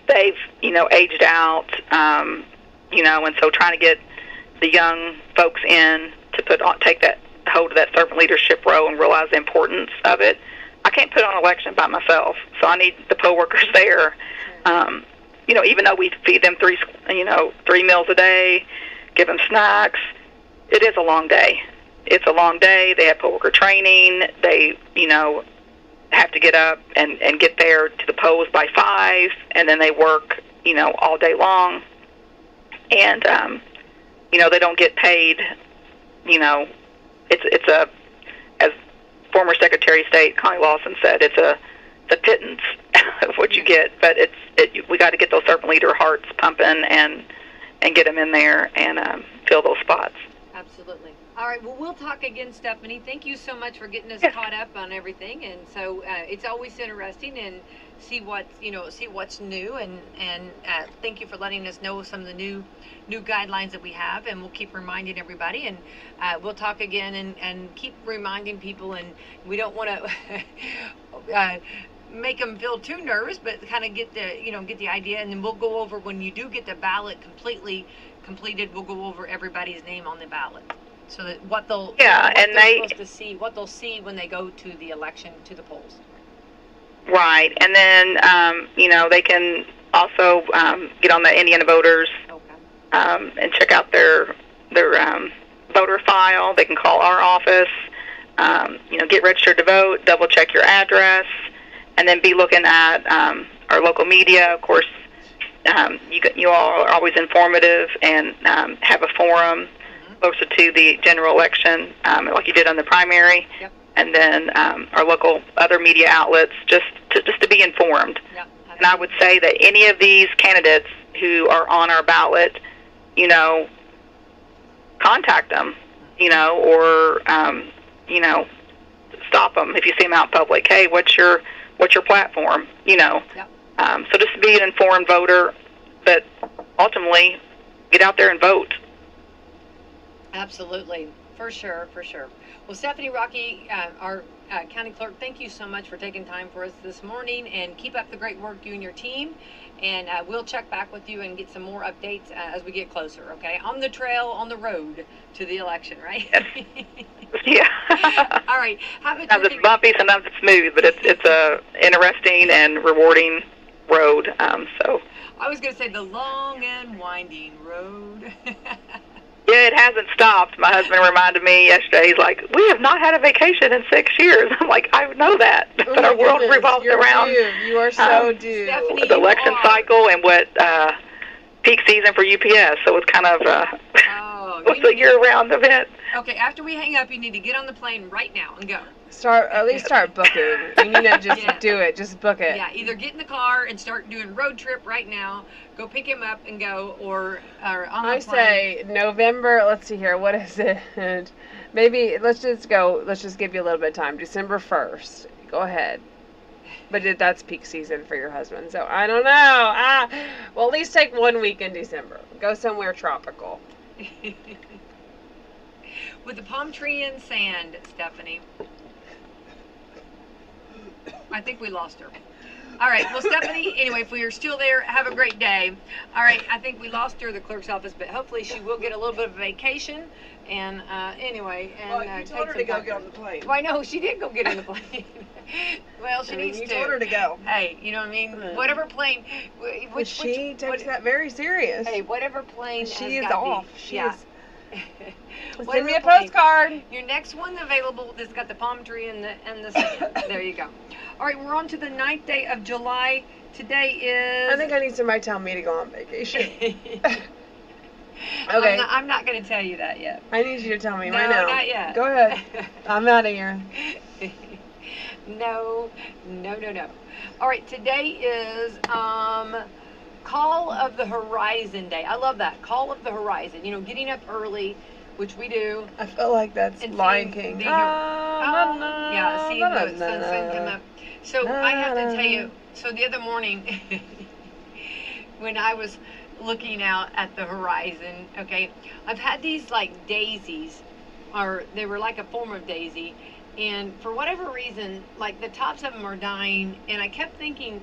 they've aged out, and so trying to get the young folks in to take that hold of that servant leadership role and realize the importance of it. I can't put on an election by myself, so I need the poll workers there. Even though we feed them three meals a day, give them snacks, it is a long day. It's a long day. They have poll worker training. They, have to get up and get there to the polls by 5, and then they work, all day long. And, they don't get paid, it's a, as former Secretary of State Connie Lawson said, it's a pittance of what you get, but we got to get those servant leader hearts pumping and get them in there and fill those spots. Absolutely. All right. Well, we'll talk again, Stephanie. Thank you so much for getting us caught up on everything. And so it's always interesting and see what's new. And thank you for letting us know some of the new guidelines that we have. And we'll keep reminding everybody. And we'll talk again and keep reminding people. And we don't want to make them feel too nervous, but kind of get the idea. And then we'll go over, when you do get the ballot completed, we'll go over everybody's name on the ballot, so that what they're supposed to see, what they'll see when they go to the election, to the polls. Right, and then they can also get on the Indiana voters and check out their voter file. They can call our office, get registered to vote, double check your address, and then be looking at our local media. Of course, you all are always informative and have a forum closer to the general election, like you did on the primary. Yep. And then our local other media outlets, just to be informed. Yep. And I would say that any of these candidates who are on our ballot, contact them, or stop them if you see them out in public. Hey, what's your platform? You know. Yep. So just be an informed voter, but ultimately get out there and vote. Absolutely. For sure, for sure. Well, Stephanie, Rockey, our county clerk, thank you so much for taking time for us this morning, and keep up the great work, you and your team. And we'll check back with you and get some more updates as we get closer, okay? On the trail, on the road to the election, right? Yeah. All right. Sometimes it's bumpy, sometimes it's smooth, but it's a interesting and rewarding road. So. I was going to say the long and winding road. Yeah, it hasn't stopped. My husband reminded me yesterday. He's like, "We have not had a vacation in 6 years." I'm like, "I know that, but our world revolves around." You are so due. Stephanie, the election cycle and what peak season for UPS. So it's kind of it's a year-round event. Okay, after we hang up, you need to get on the plane right now and go. At least start booking. You need to just do it. Just book it. Yeah, either get in the car and start doing road trip right now. Go pick him up and go, or on the plane. I say November. Let's see here. What is it? Maybe let's just go. Let's just give you a little bit of time. December 1st. Go ahead. But that's peak season for your husband. So I don't know. Well, at least take 1 week in December. Go somewhere tropical. With the palm tree and sand, Stephanie. I think we lost her. All right. Well, Stephanie, anyway, if we are still there, have a great day. All right. I think we lost her at the clerk's office, but hopefully she will get a little bit of vacation. And anyway, and you told her to go get on the plane. Well, I know she did go get on the plane. Well, she needs to. You told her to go. Hey, you know what I mean? Whatever plane. She takes that very serious. Hey, whatever plane. She is off. She is. Send me a postcard. Your next one available that's got the palm tree and the sand. There you go. All right, we're on to the 9th day of July. Today is. I think I need somebody to tell me to go on vacation. Okay. I'm not going to tell you that yet. I need you to tell me no, right now. Not yet. Go ahead. I'm out of here. No. All right, today is Call of the Horizon Day. I love that. Call of the Horizon. You know, getting up early, which we do. I feel like that's Lion King. Yeah, seeing the sunset come up. So I have to tell you, so the other morning, when I was looking out at the horizon, okay, I've had these like daisies, or they were like a form of daisy, and for whatever reason, like the tops of them are dying, and I kept thinking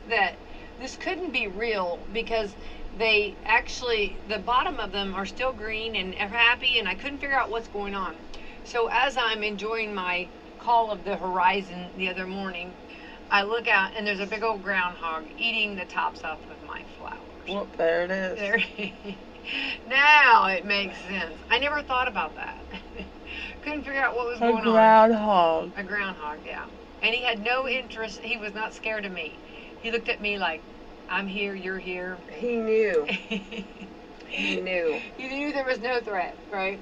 that this couldn't be real because they actually, the bottom of them are still green and happy, and I couldn't figure out what's going on. So as I'm enjoying my Call of the Horizon the other morning, I look out and there's a big old groundhog eating the tops off of my flowers. Well, there it is. There. Now it makes sense. I never thought about that. Couldn't figure out what was going on. A groundhog. A groundhog, yeah. And he had no interest. He was not scared of me. He looked at me like, I'm here, you're here. He knew. He knew. He knew there was no threat, right?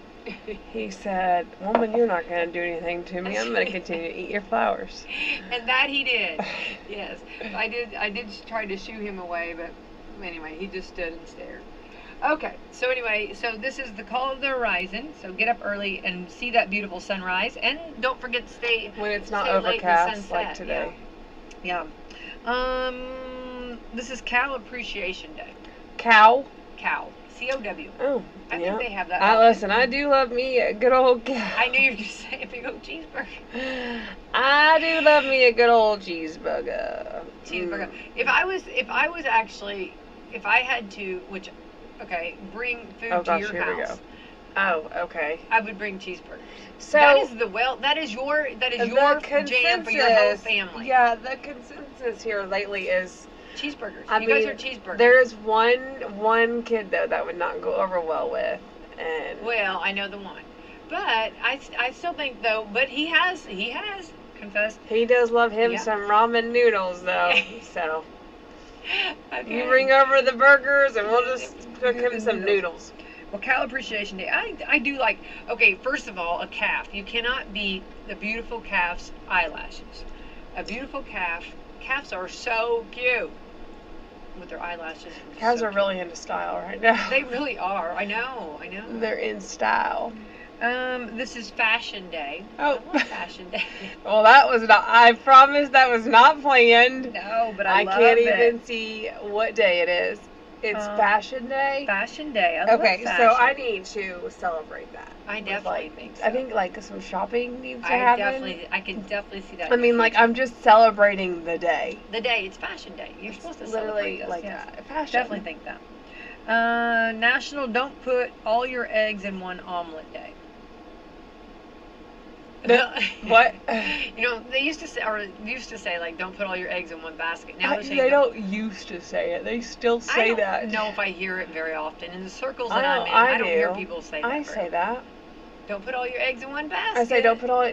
He said, "Woman, you're not going to do anything to me. I'm going to continue to eat your flowers." And that he did. Yes. I did try to shoo him away, but anyway, he just stood and stared. Okay, so anyway, so this is the Call of the Horizon. So get up early and see that beautiful sunrise, and don't forget to stay when it's not overcast late in the sunset. Like today. Yeah. This is Cow Appreciation Day. Cow. C-O-W. Oh, I think they have that. Listen, I do love me a good old cow. I knew you were going to say a big old cheeseburger. I do love me a good old cheeseburger. Cheeseburger. If I had to, bring food to your house. We go. Oh, okay. I would bring cheeseburgers. So that is your jam for your whole family. Yeah, the consensus here lately is cheeseburgers. You guys are cheeseburgers. There is one kid though that would not go over well with, and well, I know the one, but I still think though. But he has confessed. He does love him some ramen noodles though. So okay. You bring over the burgers and we'll just cook him some noodles. Well, Cow Appreciation Day. I do like. Okay, first of all, a calf. You cannot beat the beautiful calf's eyelashes. A beautiful calf. Calves are so cute with their eyelashes. Cows are really into style right now. They really are. I know. They're in style. This is Fashion Day. Oh. I love Fashion Day. Well, that was not. I promise that was not planned. No, but I love can't it. even see what day it is. It's Fashion Day. Fashion Day. I love Okay, fashion. so I need to celebrate that. I definitely think so. I think like some shopping needs to happen. I can definitely see that. I mean, like I'm just celebrating the day. the day. It's Fashion Day. You're supposed to Literally, celebrate this. like Yes. fashion. Definitely think that. National Don't Put All Your Eggs in One Omelet Day. What? You know, they used to say, like, don't put all your eggs in one basket. Now they're saying They don't used to say it. They still say I don't that. know if I hear it very often. In the circles I that know, I'm in, I I don't hear do. people say that. I very say that. Don't put all your eggs in one basket. I say don't put all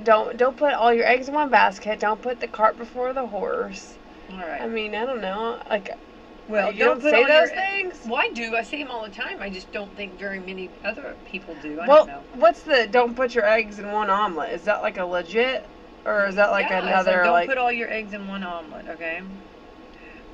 your eggs in one basket. Don't put the cart before the horse. All right. I mean, I don't know. Like, well, you don't put say all those your- things. Well, I do. I say them all the time. I just don't think very many other people do. I Well, don't know. what's the don't put your eggs in one omelet? Is that like a legit, or is that like Yeah, it's another don't like? put all your eggs in one omelet, okay?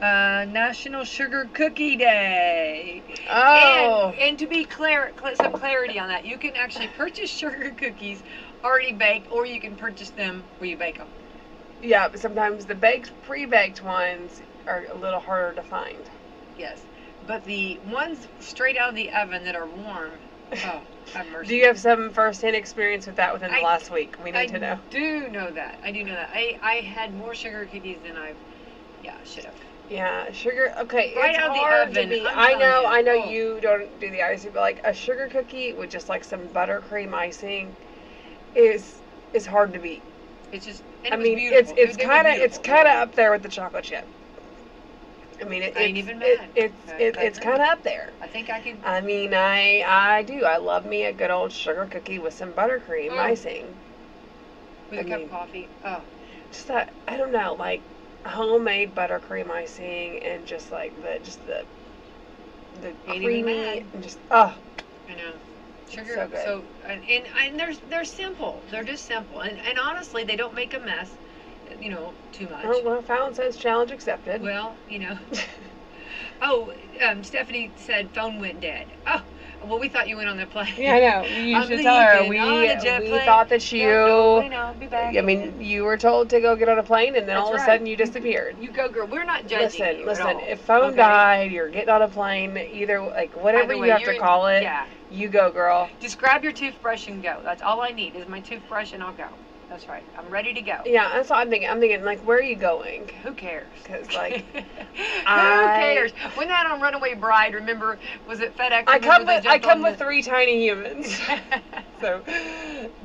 National Sugar Cookie Day. Oh. And to be clear, some clarity on that, you can actually purchase sugar cookies already baked, or you can purchase them where you bake them. Yeah, but sometimes the pre-baked ones are a little harder to find. Yes, but the ones straight out of the oven that are warm, oh, have mercy. Do you have some first-hand experience with that within the I- last week? We need to know. I do know that. I do know that. I had more sugar cookies than should have. Yeah, sugar. Okay, Right it's out of the hard oven, to be. I'm I telling know you. Oh. you don't do the icing, but like a sugar cookie with just like some buttercream icing is hard to beat. It's just. And I it was mean, beautiful. it's They were kind of beautiful. up there with the chocolate chip. I mean, I ain't even mad. it's kind of up there. I think I could. I mean, I do. I love me a good old sugar cookie with some buttercream icing. With I a cup mean, of coffee. Oh. Just that, I don't know, like homemade buttercream icing and just like the Ain't even creamy mad. and just I know. Sugar. So good. So and they're simple. They're just simple. And honestly, they don't make a mess. You know, too much. oh well, Fallon says challenge accepted. Well, you know. Oh, Stephanie said phone went dead. Oh, well, we thought you went on the plane. Yeah, I know. You I'm should tell her leaving on a jet we plane. thought that you. I'll be back. I mean, you were told to go get on a plane, and then all of a That's sudden right. you disappeared. You go, girl. We're not judging you Listen. at all. If phone Okay? died, you're getting on a plane. Either like whatever Either way, you have you're to in- call it. Yeah. You go, girl. Just grab your toothbrush and go. That's all I need is my toothbrush, and I'll go. That's right. I'm ready to go. Yeah, that's what I'm thinking. I'm thinking like, where are you going? Who cares? 'Cause, like, who I- cares? When that on Runaway Bride, remember, was it FedEx? I come Remember they with jumped on with 3 tiny humans. So,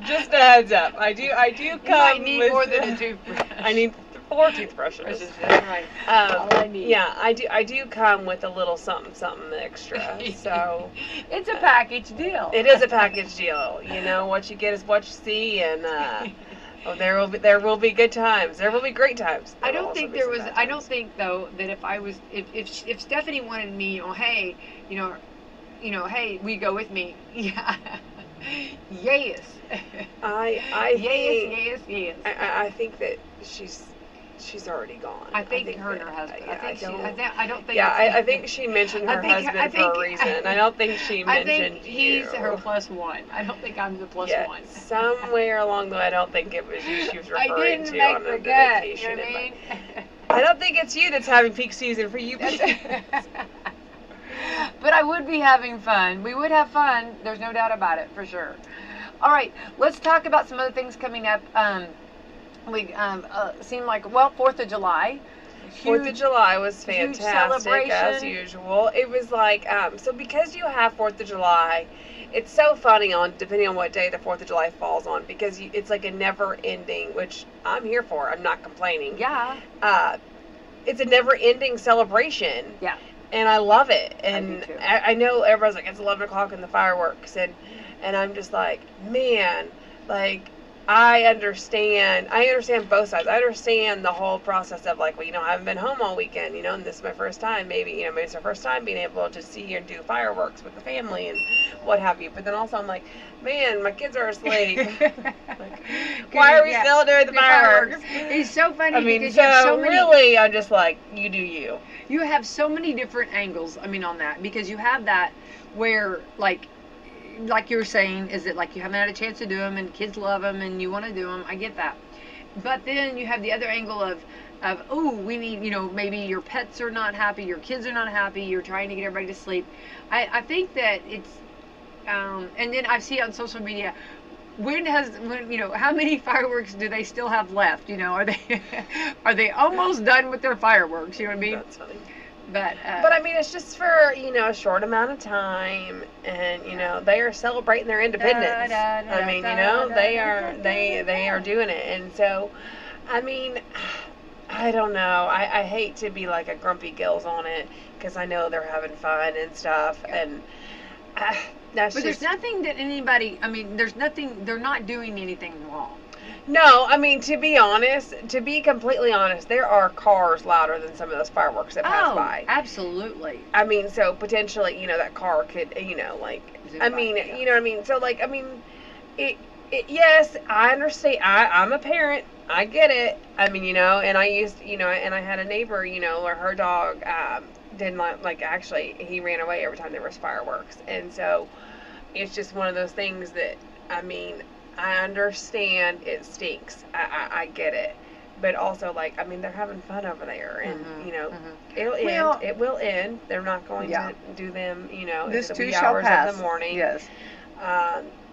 just a heads up. I do You come might need with more than a toothbrush. I need 4 toothbrushes. That's right. All I need. Yeah, I do come with a little something extra. So It's a package deal. it is a package deal. You know, what you get is what you see, and there will be good times. There will be great times. I There will don't also think be there some was. bad I don't times. think though that if Stephanie wanted me, oh hey, hey, will you go with me? Yeah. Yes. I think Yes. I think that she's already gone. I think her and her husband. Yeah, I don't think. Yeah, it's- I think she mentioned her husband for a reason. I don't think she I mentioned think he's you. her plus one. I don't think I'm the plus Yeah, one. somewhere along the way, I don't think it was you she was I referring didn't to make on the the gut. vacation. You know what I in mean? my- I don't think it's you that's having peak season for you. But I would be having fun. We would have fun. There's no doubt about it, for sure. All right, let's talk about some other things coming up. We seem like 4th of July. 4th of July was huge fantastic as celebration. usual. It was like so because you have 4th of July, it's so funny depending on what day the 4th of July falls on, because it's like a never ending, which I'm here for. I'm not complaining. Yeah. It's a never ending celebration. Yeah. And I love it. I And do too. I know everyone's like, it's 11 o'clock in the fireworks. And I'm just like, man, like, I understand both sides. I understand the whole process of like, well, I haven't been home all weekend, and this is my first time. Maybe it's our first time being able to see and do fireworks with the family and what have you. But then also I'm like, man, my kids are asleep. Like, why are we still doing the fireworks? It's so funny I mean, because you have so so many. really, I'm just like, you do you. You have so many different angles. On that, because you have that where like like you were saying, is it like you haven't had a chance to do them, and kids love them, and you want to do them. I get that. But then you have the other angle of oh, we need, maybe your pets are not happy, your kids are not happy, you're trying to get everybody to sleep. I think that it's, and then I see on social media, how many fireworks do they still have left? Are they almost done with their fireworks? You know what I mean? That's funny. But I mean, it's just for, a short amount of time, and, they are celebrating their independence. I mean, they are doing it. And so, I mean, I don't know. I hate to be like a grumpy gills on it, because I know they're having fun and stuff. And there's nothing that anybody, they're not doing anything wrong. No, I mean, to be completely honest, there are cars louder than some of those fireworks that pass by. Absolutely. I mean, so potentially, that car could, I mean, you know what I mean? So, yes, I understand. I'm a parent. I get it. I mean, and I used, and I had a neighbor, where her dog didn't actually, he ran away every time there was fireworks. And so it's just one of those things that, I mean, I understand it stinks. I get it. But also, they're having fun over there. And, it'll end. It will end. They're not going to do them, this in the wee too shall hours pass. of the morning. Yes.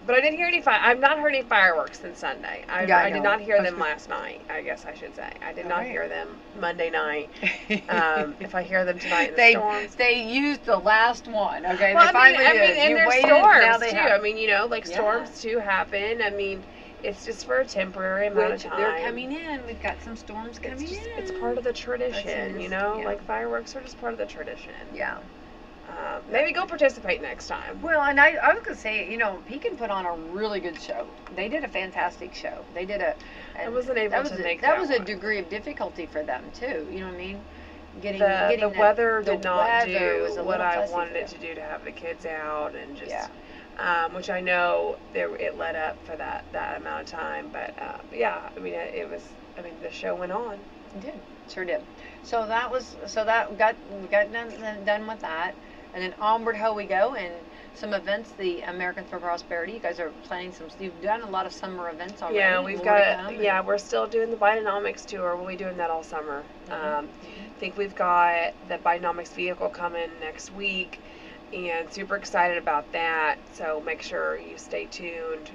But I didn't hear any I've not heard any fireworks since Sunday. I did not hear them last night, I guess I should say. I did not hear them Monday night. If I hear them tonight in the storms. They used the last one, okay? Well, they finally did. And there's waited, storms, now they too. have. I mean, storms, too, happen. I mean, it's just for a temporary amount of time. They're coming in. We've got some storms coming in. It's part of the tradition, fireworks are just part of the tradition. Yeah. Maybe go participate next time. Well, and I was going to say, Pekin put on a really good show. They did a fantastic show. They did I wasn't able to make that. That was a degree of difficulty for them, too. You know what I mean? The weather did not do what I wanted it to to do, to have the kids out and just, which I know it led up for that amount of time. But, the show went on. It did. Sure did. So we got done with that. And then onward ho we go, and some events, the Americans for Prosperity. You guys are planning you've done a lot of summer events already. Yeah, we're still doing the Bidenomics tour. We'll be doing that all summer. I think we've got the Bidenomics vehicle coming next week, and super excited about that. So make sure you stay tuned.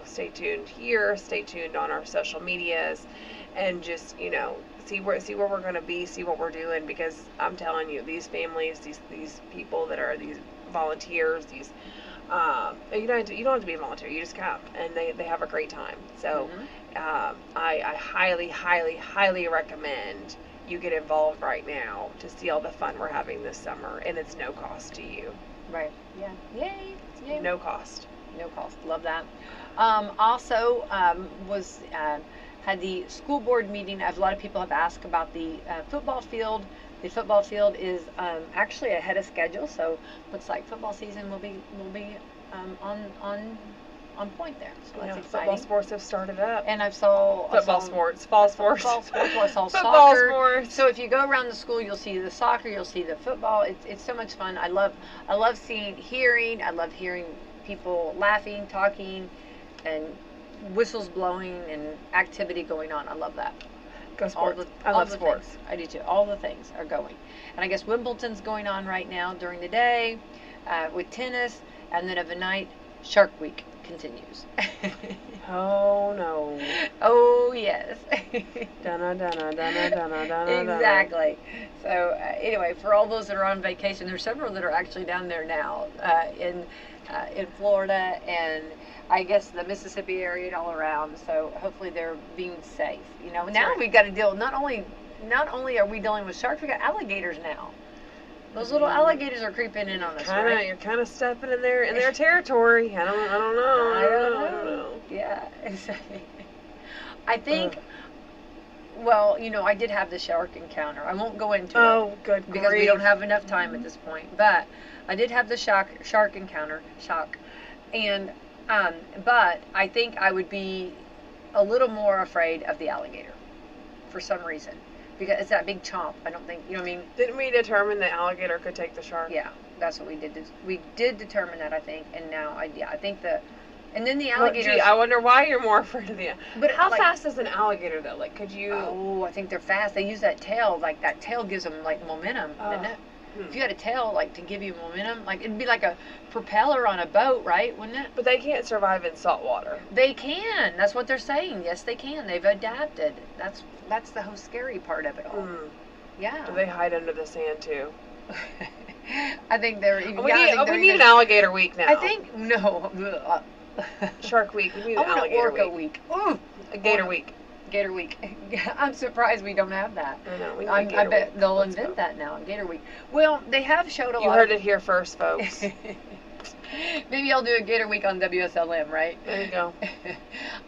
Stay tuned here, stay tuned on our social medias, and just, see where we're going to be, see what we're doing, because I'm telling you, these families, these people that are these volunteers, these you don't have to be a volunteer, you just come, and they have a great time. So I highly recommend you get involved right now to see all the fun we're having this summer, and it's no cost to you. Right. Yeah. Yay. No cost. Love that. Also had the school board meeting. A lot of people have asked about the football field. The football field is actually ahead of schedule, so looks like football season will be on point there. So that's exciting. Football sports have started up. And I saw fall sports. I saw football soccer. Sports. So if you go around the school, you'll see the soccer, you'll see the football. It's so much fun. I love hearing people laughing, talking, and whistles blowing and activity going on. I love that. Go sports. I love sports. Things. I do too. All the things are going. And I guess Wimbledon's going on right now during the day with tennis, and then of the night, Shark Week continues. Oh no. Oh yes. Dun-dun-dun-dun-dun-dun-dun-dun. Exactly. So anyway, for all those that are on vacation, there's several that are actually down there now in Florida, and I guess the Mississippi area and all around. So hopefully they're being safe. Now we've got to deal. Not only are we dealing with sharks, we got alligators now. Those little alligators are creeping in on us, right? You're kind of stepping in their territory. I don't know. Yeah. I think. Well, I did have the shark encounter. I won't go into it. Good grief. Because we don't have enough time at this point. But I did have the shark encounter. And but I think I would be a little more afraid of the alligator for some reason. because it's that big chomp. I don't think, you know what I mean? Didn't we determine that alligator could take the shark? Yeah, that's what we did. We did determine that, I think, and now I think the, and then the Well, alligators. gee, I wonder why you're more afraid of the. But how like, fast is an alligator though? Like, could you? Oh, I think they're fast. They use that tail. Like that tail gives them like momentum. Doesn't it? If you had a tail like to give you momentum, like it'd be like a propeller on a boat, right? Wouldn't it? But they can't survive in salt water. They can. That's what they're saying. Yes, they can. They've adapted. That's the whole scary part of it all. Mm. Yeah. Do they hide under the sand too? I think they're. We need an alligator week now. I think no. Shark week. We need I an want an alligator orca week. Ooh, A gator week. Gator week. I'm surprised we don't have that. I know. We need a I gator bet week. they'll Let's invent go. that now. Gator week. Well, they have showed a lot. You heard it here first, folks. Maybe I'll do a Gator week on WSLM, right? There you go.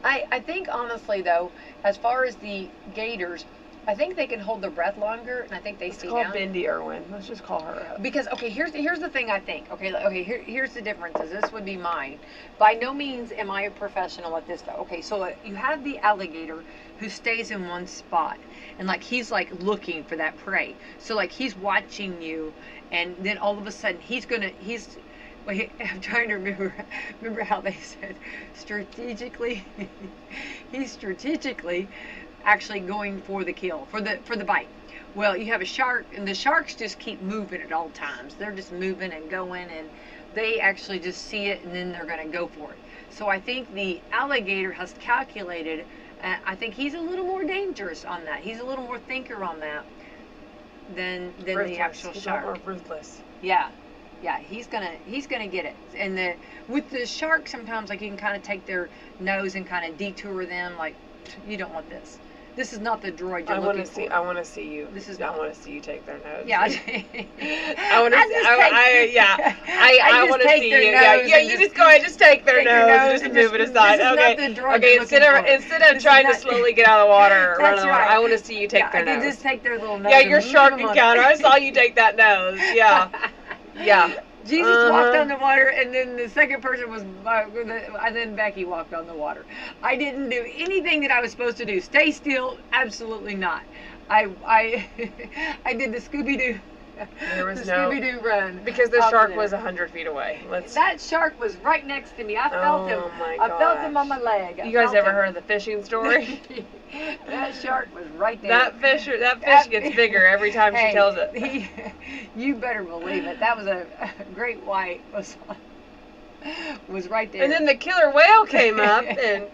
I think honestly though, as far as the gators, I think they can hold their breath longer, and I think they Let's stay call down. Bindi Irwin. Let's just call her up. Because here's the thing I think. Here's the differences. This would be mine. By no means am I a professional at this though. Okay, so you have the alligator who stays in one spot, and like he's like looking for that prey. So like he's watching you, and then all of a sudden I'm trying to remember how they said strategically. He's strategically actually going for the kill, for the bite. Well, you have a shark, and the sharks just keep moving at all times. They're just moving and going, and they actually just see it, and then they're going to go for it. So I think the alligator has calculated. I think he's a little more dangerous on that. He's a little more thinker on that than the actual shark. He's a lot more ruthless. Yeah, he's gonna get it. And with the shark, sometimes like you can kind of take their nose and kind of detour them. Like, you don't want this. This is not the droid you're looking for. I want to see you. I want to see you take their nose. Yeah. I want to see. I want to see you. Yeah. You just go ahead, just take their nose and just move it aside. Okay. Instead of trying to slowly get out of the water or run out of the water, I want to see you take their nose. You just take their little nose. Yeah, your shark encounter. I saw you take that nose. Yeah. Yeah. Jesus walked on the water, and then the second person was, and then Becky walked on the water. I didn't do anything that I was supposed to do. Stay still, absolutely not. I did the Scooby-Doo. There was Scooby-Doo run. Because the shark was 100 feet away. That shark was right next to me. I felt him. I felt him on my leg. You guys ever heard of the fishing story? That shark was right there. That fish gets bigger every time she tells it. You better believe it. That was a great white was right there. And then the killer whale came up, and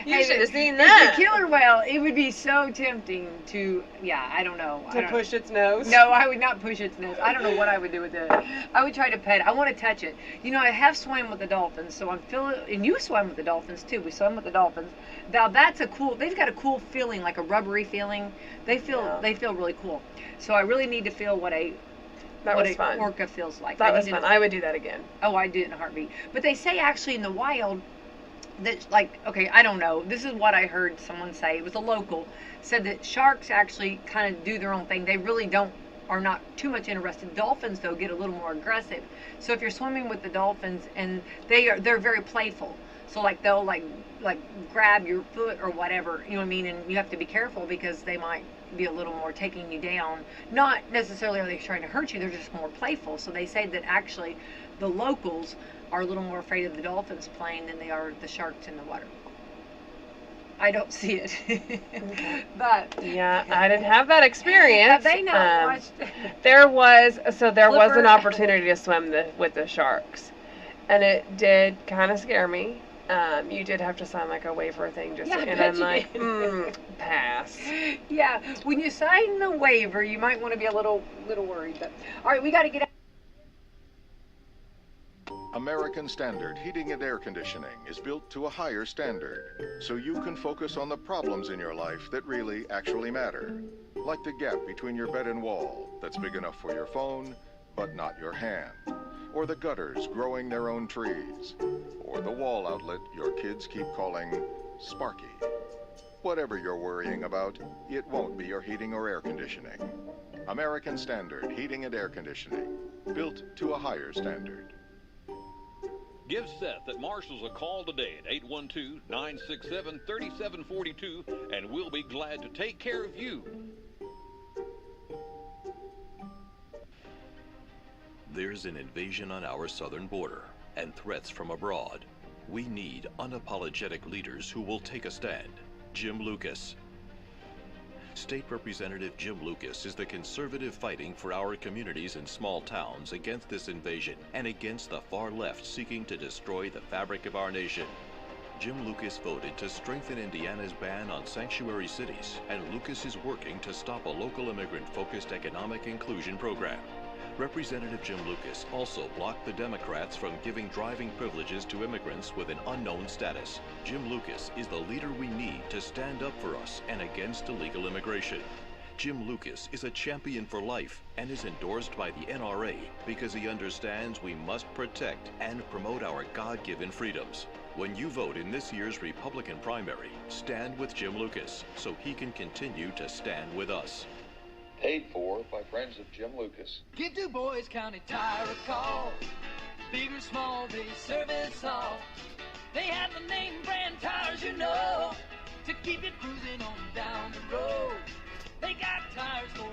you should have seen that. The killer whale, it would be so tempting to, I don't know. To push its nose? No, I would not push its nose. I don't know what I would do with it. I would try to pet it. I want to touch it. You know, I have swam with the dolphins, so I'm feeling, and you swam with the dolphins too. We swam with the dolphins. Now that's they've got a cool feeling, like a rubbery feeling. They feel really cool. So I really need to feel what an orca feels like. That was fun. I would do that again. Oh, I'd do it in a heartbeat. But they say actually in the wild that, like, okay, I don't know. This is what I heard someone say. It was a local. Said that sharks actually kind of do their own thing. They really are not too much interested. Dolphins, though, get a little more aggressive. So if you're swimming with the dolphins, and they're very playful. So like they'll like grab your foot or whatever, you know what I mean? And you have to be careful because they might be a little more taking you down. Not necessarily are they trying to hurt you, they're just more playful. So they say that actually the locals are a little more afraid of the dolphins playing than they are the sharks in the water. I don't see it. But yeah, I didn't have that experience. Have they not watched? There was an opportunity to swim with the sharks, and it did kind of scare me. You did have to sign like a waiver thing, and I'm like, pass. Yeah, when you sign the waiver, you might want to be a little worried. But all right, we got to get out. American Standard Heating and Air Conditioning is built to a higher standard, so you can focus on the problems in your life that really actually matter, like the gap between your bed and wall that's big enough for your phone, but not your hand, or the gutters growing their own trees, or the wall outlet your kids keep calling Sparky. Whatever you're worrying about, it won't be your heating or air conditioning. American Standard Heating and Air Conditioning, built to a higher standard. Give Seth at Marshall's a call today at 812-967-3742, and we'll be glad to take care of you. There's an invasion on our southern border and threats from abroad. We need unapologetic leaders who will take a stand. Jim Lucas. State Representative Jim Lucas is the conservative fighting for our communities and small towns against this invasion and against the far left seeking to destroy the fabric of our nation. Jim Lucas voted to strengthen Indiana's ban on sanctuary cities, and Lucas is working to stop a local immigrant-focused economic inclusion program. Representative Jim Lucas also blocked the Democrats from giving driving privileges to immigrants with an unknown status. Jim Lucas is the leader we need to stand up for us and against illegal immigration. Jim Lucas is a champion for life and is endorsed by the NRA because he understands we must protect and promote our God-given freedoms. When you vote in this year's Republican primary, stand with Jim Lucas so he can continue to stand with us. Paid for by friends of Jim Lucas. Give Du Bois County Tire a call. Big or small, they service all. They have the name brand tires, you know, to keep you cruising on down the road. They got tires for